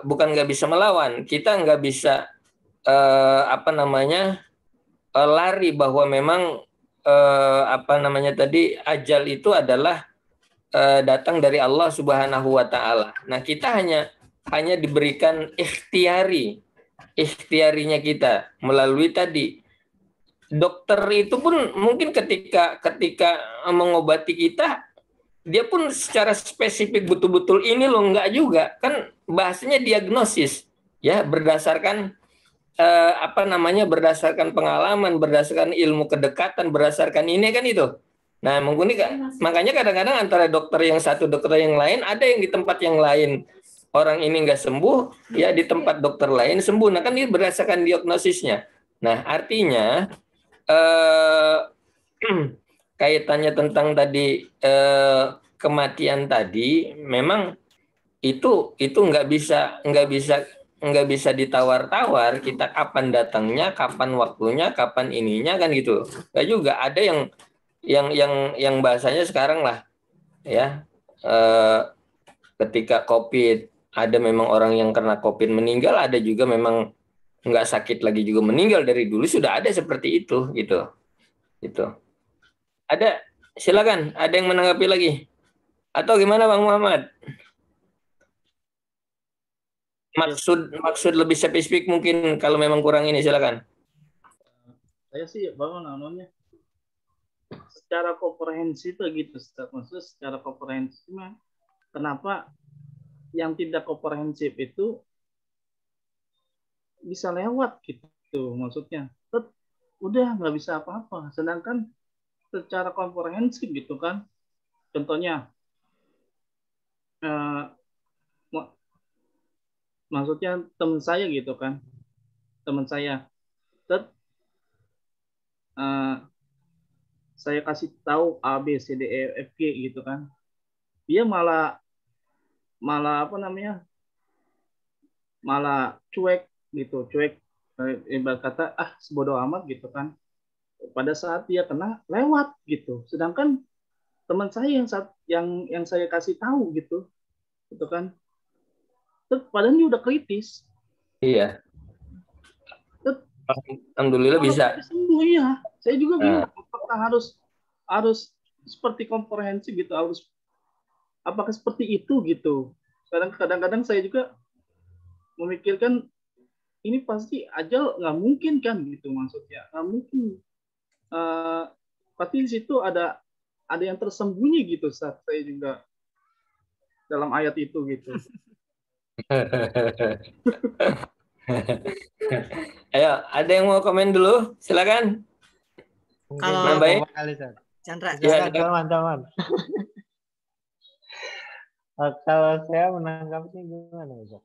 bukan nggak bisa melawan, kita nggak bisa lari bahwa memang ajal itu adalah datang dari Allah Subhanahu wa taala. Nah, kita hanya diberikan ikhtiarinya kita melalui tadi. Dokter itu pun mungkin ketika mengobati kita, dia pun secara spesifik betul-betul ini loh, enggak juga. Kan bahasanya diagnosis, ya, berdasarkan berdasarkan pengalaman, berdasarkan ilmu kedekatan, berdasarkan ini kan itu. Nah, makanya kadang-kadang antara dokter yang satu, dokter yang lain, ada yang di tempat yang lain orang ini nggak sembuh, ya di tempat dokter lain sembuh. Nah, kan ini berdasarkan diagnosisnya. Nah, artinya kaitannya tentang tadi kematian tadi, memang itu nggak bisa ditawar-tawar. Kita kapan datangnya, kapan waktunya, kapan ininya kan gitu. Nggak juga. Ada yang bahasanya sekarang lah, ya, ketika COVID, ada memang orang yang karena COVID meninggal, ada juga memang nggak sakit lagi juga meninggal. Dari dulu sudah ada seperti itu, gitu. Ada, silakan. Ada yang menanggapi lagi? Atau gimana, Bang Muhammad? Maksud lebih spesifik mungkin, kalau memang kurang ini, silakan. Saya sih namanya secara komprehensif begitu, maksudnya secara komprehensif, kenapa yang tidak komprehensif itu bisa lewat gitu, maksudnya udah nggak bisa apa-apa, sedangkan secara komprehensif gitu kan, contohnya maksudnya teman saya gitu kan, teman saya saya kasih tahu A B C D E F G gitu kan, dia malah cuek gitu, ibarat kata sebodoh amat gitu kan. Pada saat dia kena lewat gitu, sedangkan teman saya yang saya kasih tahu gitu kan, padahal dia udah kritis. Iya. Alhamdulillah bisa. Sembuh, iya. Saya juga bingung apakah harus seperti komprehensif gitu, apakah seperti itu gitu. Kadang-kadang saya juga memikirkan ini pasti ajal nggak mungkin kan gitu, maksudnya nggak mungkin. Pasti di situ ada yang tersembunyi gitu, saat saya juga dalam ayat itu gitu. Ayo, ada yang mau komen dulu? Silakan. Kalau Chandra, ya, teman-teman. Kalau saya menanggapinya gimana, Ustaz?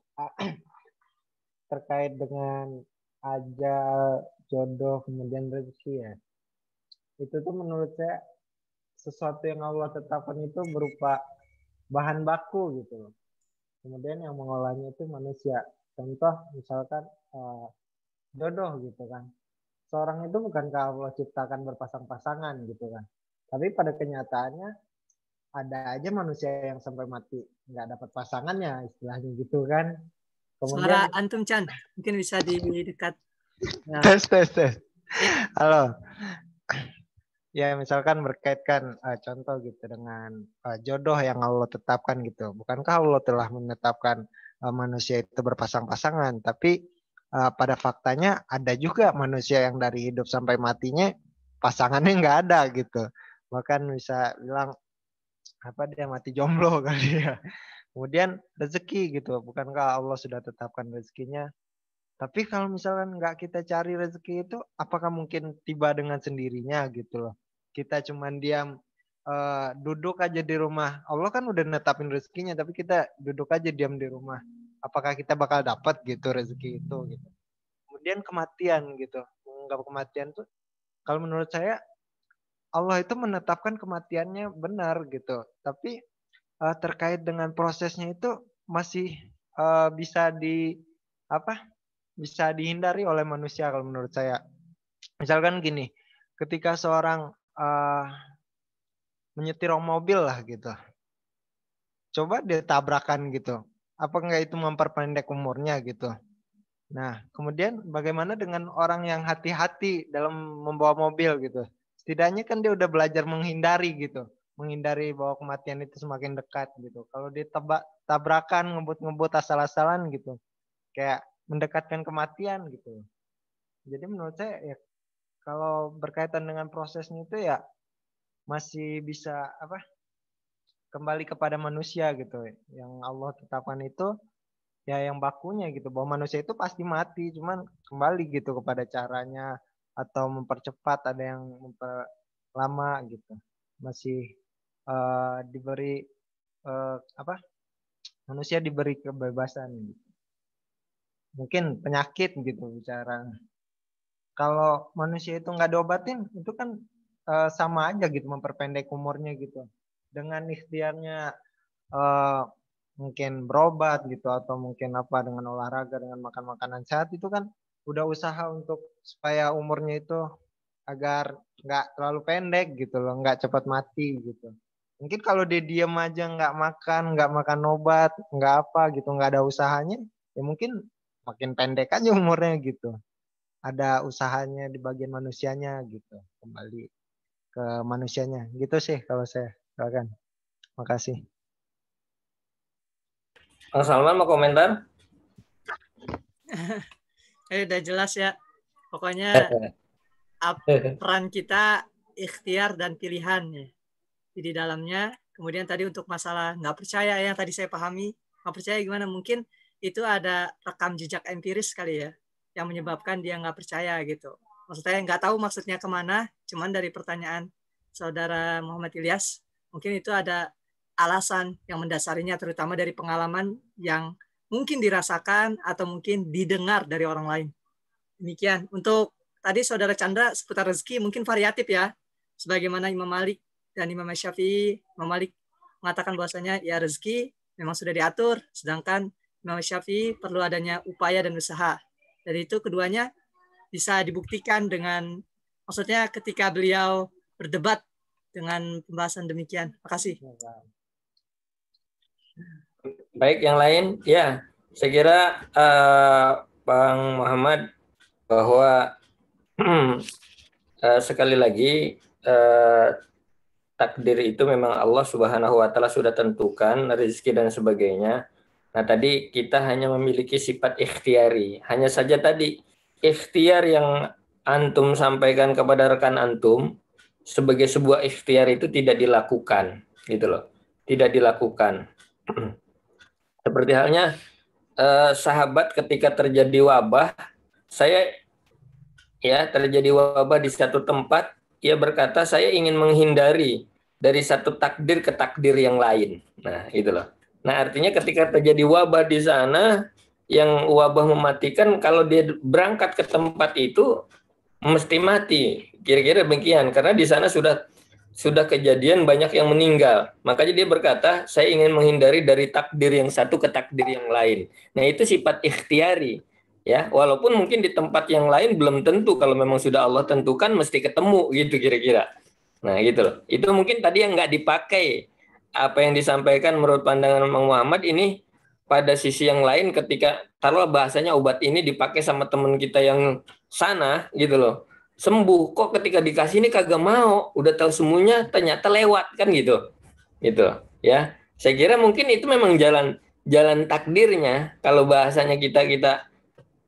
Terkait dengan ajal, jodoh, kemudian rezeki ya. Itu tuh menurut saya sesuatu yang Allah tetapkan itu berupa bahan baku gitu loh. Kemudian yang mengolahnya itu manusia. Contoh misalkan jodoh gitu kan. Seorang itu bukankah Allah ciptakan berpasang-pasangan gitu kan. Tapi pada kenyataannya ada aja manusia yang sampai mati nggak dapat pasangannya, istilahnya gitu kan. Kemudian, suara antum Chan, mungkin bisa di dekat. Nah. Tes. Halo. Ya misalkan berkaitkan contoh gitu dengan jodoh yang Allah tetapkan gitu. Bukankah Allah telah menetapkan manusia itu berpasang-pasangan, tapi pada faktanya ada juga manusia yang dari hidup sampai matinya pasangannya nggak ada gitu. Bahkan bisa bilang dia mati jomblo kali ya. Kemudian rezeki gitu, bukankah Allah sudah tetapkan rezekinya? Tapi kalau misalkan nggak kita cari rezeki itu, apakah mungkin tiba dengan sendirinya gitu loh? Kita cuman diam duduk aja di rumah. Allah kan udah netapin rezekinya, tapi kita duduk aja diam di rumah. Apakah kita bakal dapat gitu rezeki itu gitu? Kemudian kematian gitu. Menganggap kematian tuh, kalau menurut saya Allah itu menetapkan kematiannya benar gitu. Tapi terkait dengan prosesnya itu masih bisa dihindari oleh manusia kalau menurut saya. Misalkan gini, ketika seorang menyetir mobil lah gitu, coba dia tabrakan gitu, apa enggak itu memperpendek umurnya gitu? Nah, kemudian bagaimana dengan orang yang hati-hati dalam membawa mobil gitu? Setidaknya kan dia udah belajar menghindari gitu. Menghindari bahwa kematian itu semakin dekat gitu. Kalau dia tabrakan, ngebut-ngebut asal-asalan gitu. Kayak mendekatkan kematian gitu. Jadi menurut saya ya kalau berkaitan dengan prosesnya itu ya masih bisa kembali kepada manusia gitu. Yang Allah tetapkan itu ya yang bakunya gitu, bahwa manusia itu pasti mati, cuman kembali gitu kepada caranya atau mempercepat, ada yang memperlama gitu. Masih diberi manusia diberi kebebasan gitu. Mungkin penyakit gitu bicara. Kalau manusia itu nggak diobatin, itu kan sama aja gitu, memperpendek umurnya gitu. Dengan ikhtiarnya mungkin berobat gitu, atau mungkin dengan olahraga, dengan makan makanan sehat, itu kan udah usaha untuk supaya umurnya itu agar nggak terlalu pendek gitu loh, nggak cepat mati gitu. Mungkin kalau dia diam aja nggak makan obat, nggak apa gitu, nggak ada usahanya, ya mungkin makin pendek aja umurnya gitu. Ada usahanya di bagian manusianya gitu, kembali ke manusianya gitu sih kalau saya. Silakan. Makasih. Bang Salman mau komentar? Udah jelas ya. Pokoknya peran kita ikhtiar dan pilihan ya. Di dalamnya. Kemudian tadi untuk masalah nggak percaya yang tadi saya pahami, nggak percaya gimana, mungkin itu ada rekam jejak empiris kali ya yang menyebabkan dia nggak percaya gitu. Maksudnya nggak tahu maksudnya kemana, cuman dari pertanyaan saudara Muhammad Ilyas mungkin itu ada alasan yang mendasarinya, terutama dari pengalaman yang mungkin dirasakan atau mungkin didengar dari orang lain. Demikian. Untuk tadi saudara Chandra seputar rezeki mungkin variatif ya, sebagaimana Imam Malik dan Imam Syafi'i. Imam Malik mengatakan bahwasanya ya rezeki memang sudah diatur, sedangkan Imam Syafi'i perlu adanya upaya dan usaha. Dari itu keduanya bisa dibuktikan dengan, maksudnya ketika beliau berdebat dengan pembahasan demikian. Makasih. Baik, yang lain ya, saya kira Bang Muhammad bahwa sekali lagi takdir itu memang Allah Subhanahu wa taala sudah tentukan rezeki dan sebagainya. Nah, tadi kita hanya memiliki sifat ikhtiari. Hanya saja tadi ikhtiar yang antum sampaikan kepada rekan antum sebagai sebuah ikhtiar itu tidak dilakukan, gitu loh. Tidak dilakukan. Seperti halnya sahabat ketika terjadi wabah, terjadi wabah di satu tempat, ia berkata saya ingin menghindari dari satu takdir ke takdir yang lain. Nah, itu loh. Nah, artinya ketika terjadi wabah di sana, yang wabah mematikan, kalau dia berangkat ke tempat itu mesti mati. Kira-kira demikian, karena di sana sudah kejadian banyak yang meninggal. Makanya dia berkata, saya ingin menghindari dari takdir yang satu ke takdir yang lain. Nah, itu sifat ikhtiari. Ya, walaupun mungkin di tempat yang lain belum tentu, kalau memang sudah Allah tentukan mesti ketemu gitu kira-kira. Nah, gitu loh. Itu mungkin tadi yang nggak dipakai. Apa yang disampaikan menurut pandangan Bang Muhammad ini pada sisi yang lain, ketika taruhlah bahasanya obat ini dipakai sama teman kita yang sana gitu loh. Sembuh, kok ketika dikasih ini kagak mau, udah tahu semuanya ternyata lewat kan gitu. Gitu ya. Saya kira mungkin itu memang jalan takdirnya. Kalau bahasanya kita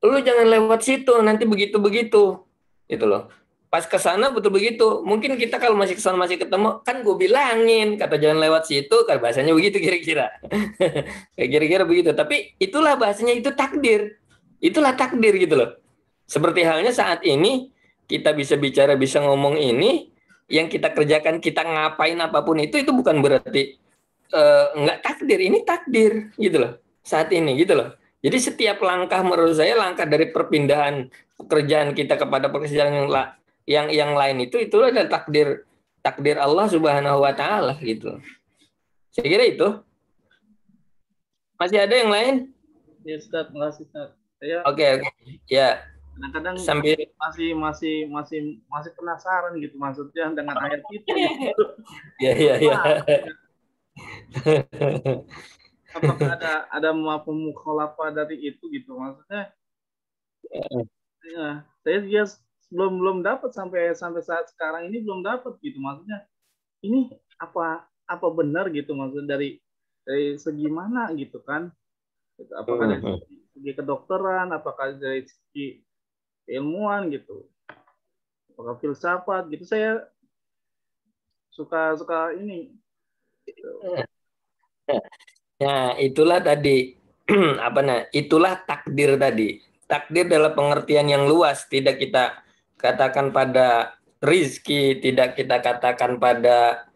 lu jangan lewat situ nanti begitu-begitu. Gitu loh. Pas ke sana betul begitu. Mungkin kita kalau masih ke sana masih ketemu, kan gue bilangin kata jangan lewat situ, kan bahasanya begitu kira-kira. Kayak kira-kira begitu. Tapi itulah bahasanya, itu takdir. Itulah takdir gitu loh. Seperti halnya saat ini kita bisa bicara, bisa ngomong ini, yang kita kerjakan, kita ngapain apapun itu bukan berarti nggak takdir. Ini takdir gitu loh. Saat ini gitu loh. Jadi setiap langkah menurut saya, langkah dari perpindahan pekerjaan kita kepada pekerjaan yang lain itulah dan takdir Allah Subhanahu wa taala gitu. Saya kira itu. Masih ada yang lain? Ya, Ustaz, makasih, Ustaz. Oke. Ya. Kadang-kadang sambil masih penasaran gitu maksudnya dengan ayat itu. Gitu. Ya. Apakah ada mukhalafah dari itu gitu, maksudnya Ya, saya juga belum dapat sampai saat sekarang ini belum dapat gitu, maksudnya ini apa benar gitu, maksud dari segi mana gitu kan, apakah dari segi kedokteran, apakah dari segi keilmuan gitu, apakah filsafat gitu. Saya suka ini. Nah, itulah tadi itulah takdir tadi. Takdir adalah pengertian yang luas, tidak kita katakan pada rizki, tidak kita katakan pada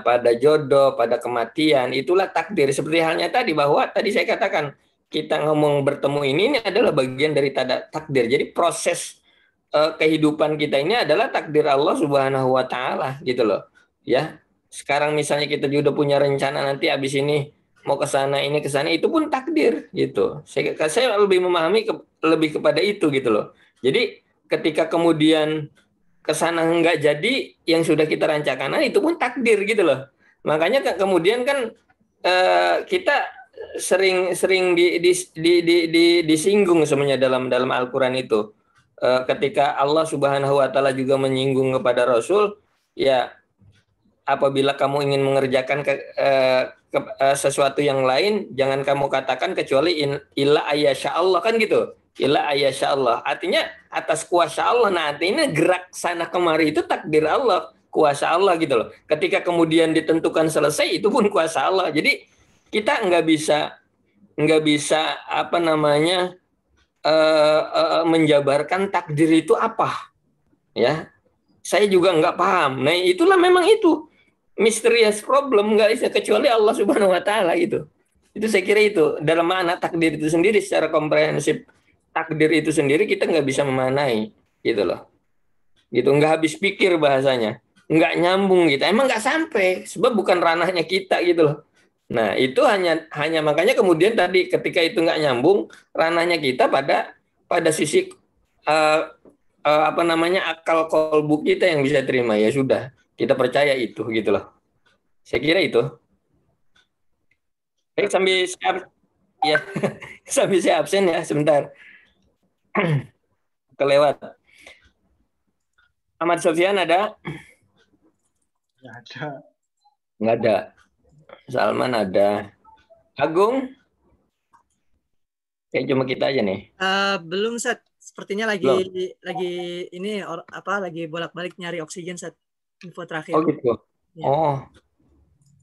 pada jodoh, pada kematian. Itulah takdir. Seperti halnya tadi, bahwa tadi saya katakan kita ngomong bertemu ini adalah bagian dari takdir. Jadi proses kehidupan kita ini adalah takdir Allah Subhanahu wa taala gitu loh. Ya. Sekarang misalnya kita juga punya rencana nanti habis ini mau ke sana, ini ke sana, itu pun takdir gitu. Saya lebih memahami lebih kepada itu gitu loh. Jadi ketika kemudian ke sana nggak jadi yang sudah kita rancangkan, itu pun takdir gitu loh. Makanya kemudian kan kita sering disinggung sebenarnya dalam Al-Qur'an itu. Ketika Allah Subhanahu wa taala juga menyinggung kepada Rasul, ya apabila kamu ingin mengerjakan sesuatu yang lain, jangan kamu katakan kecuali illa ayyasha Allah, kan gitu. Illa ayyasha Allah. Artinya atas kuasa Allah. Nah, artinya gerak sana kemari itu takdir Allah, kuasa Allah gitu loh. Ketika kemudian ditentukan selesai, itu pun kuasa Allah. Jadi kita nggak bisa menjabarkan takdir itu apa, ya. Saya juga nggak paham. Nah, itulah memang itu mysterious problem, nggak bisa kecuali Allah Subhanahu wa taala gitu. Itu saya kira itu dalam makna takdir itu sendiri, secara komprehensif takdir itu sendiri kita nggak bisa memanai gitu loh. Gitu, nggak habis pikir bahasanya, nggak nyambung gitu. Emang nggak sampai, sebab bukan ranahnya kita gitu loh. Nah, itu hanya makanya kemudian tadi ketika itu nggak nyambung, ranahnya kita pada sisi akal kolbu kita yang bisa terima, ya sudah, kita percaya itu gitu loh. Saya kira itu. Baik, sambil saya absen ya sebentar. Kelewat. Ahmad Sofyan ada? Nggak ada. Nggak ada. Salman ada. Agung? Kayak cuma kita aja nih. Belum, Sat. Sepertinya lagi ini lagi bolak-balik nyari oksigen, Sat. Info terakhir. Oh gitu. Ya. Oh.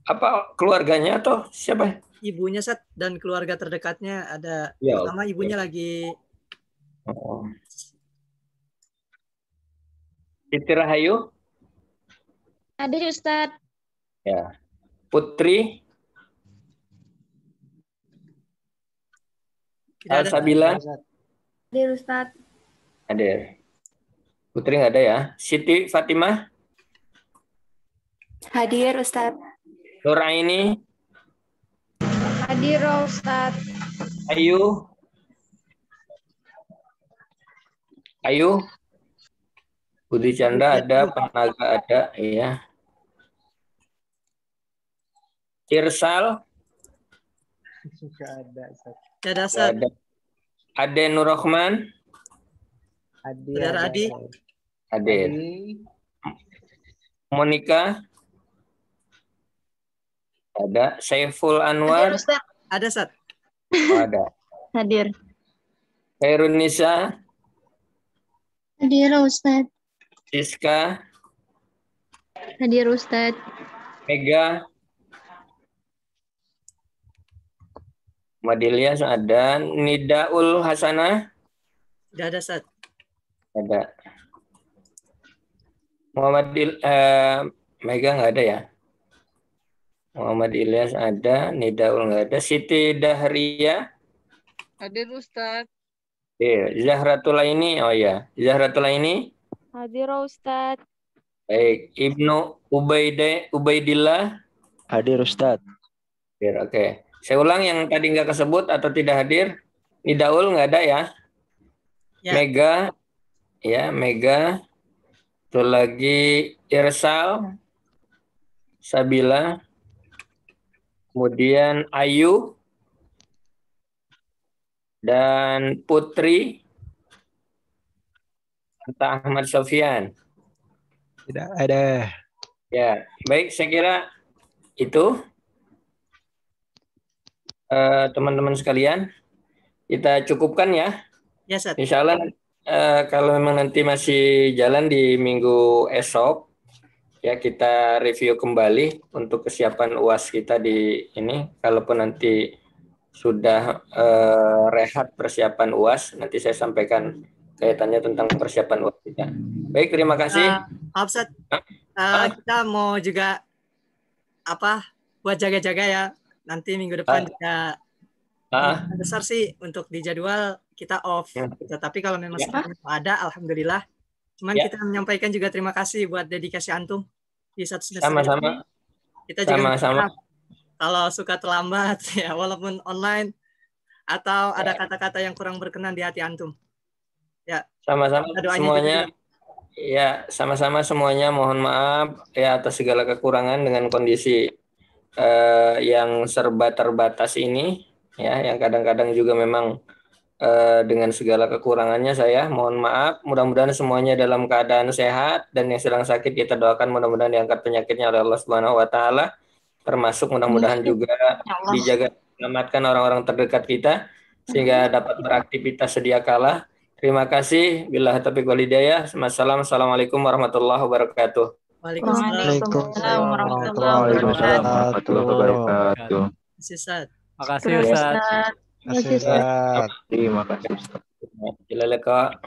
Apa keluarganya atau siapa? Ibunya, Sat, dan keluarga terdekatnya ada. Ya, pertama ibunya lagi. Oh. Siti Rahayu? Hadir, Ustaz. Ya. Putri? Al-Sabila? Hadir, Ustaz. Hadir. Putri nggak ada ya. Siti Fatimah? Hadir, Ustaz. Nuraini? Hadir, Ustaz. Ayu? Budi Chandra ada, Panaga ada, iya. Irsal? Nggak ada, Ustaz. Ada, Ustaz. Ade Nur Rahman? Saudara Adi? Ade. Monika? Ada. Saiful Anwar? Hadir, Ustaz. Ada, Ustaz. Oh, ada. Hadir. Khairun Nisa? Hadir, Ustaz. Siska? Hadir, Ustaz. Mega? Madilyas ada. Nidaul Hasanah? Tidak ada, Ustaz. Ada. Mega nggak ada ya? Muhammad Ilyas ada, Nidaul nggak ada. Siti Dahria? Hadir, Ustaz. Zahratul Aini, oh ya, Zahratul Aini? Hadir, Ustaz. Baik, Ibnu Ubaidillah? Hadir, Ustaz. Hadir, oke. Saya ulang yang tadi nggak kesebut atau tidak hadir. Nidaul nggak ada ya? Mega, ya Mega. Itu lagi Irsal, Sabila, kemudian Ayu, dan Putri serta Ahmad Sofyan. Tidak ada. Ya, baik, saya kira itu teman-teman sekalian, kita cukupkan ya. Ya, Ustaz. Insya Allah kalau memang nanti masih jalan di minggu esok, ya kita review kembali untuk kesiapan UAS kita di ini. Kalaupun nanti sudah rehat persiapan UAS, nanti saya sampaikan kaitannya tentang persiapan UAS kita. Baik, terima kasih. Maaf, Ustaz. Kita mau juga buat jaga-jaga ya. Nanti minggu depan juga besar sih untuk di jadwal kita off. Gitu. Tapi kalau memang ada, alhamdulillah. Cuman kita menyampaikan juga terima kasih buat dedikasi antum di satu semester. Sama-sama. Kita juga sama-sama. Kalau suka terlambat ya, walaupun online atau ada kata-kata yang kurang berkenan di hati antum. Ya. Sama-sama semuanya. Ya, sama-sama semuanya. Mohon maaf ya atas segala kekurangan dengan kondisi yang serba terbatas ini, ya, yang kadang-kadang juga memang dengan segala kekurangannya saya mohon maaf. Mudah-mudahan semuanya dalam keadaan sehat, dan yang sedang sakit kita doakan mudah-mudahan diangkat penyakitnya oleh Allah Subhanahu wa taala. Termasuk mudah-mudahan juga dijaga selamatkan orang-orang terdekat kita sehingga dapat beraktivitas sedia kala. Terima kasih. Billahi taufiq wal hidayah. Assalamualaikum warahmatullahi wabarakatuh. Waalaikumsalam warahmatullahi wabarakatuh. Makasih, Ustaz. Makasih, Ustaz. Terima kasih, Ustaz. Gila, Kak.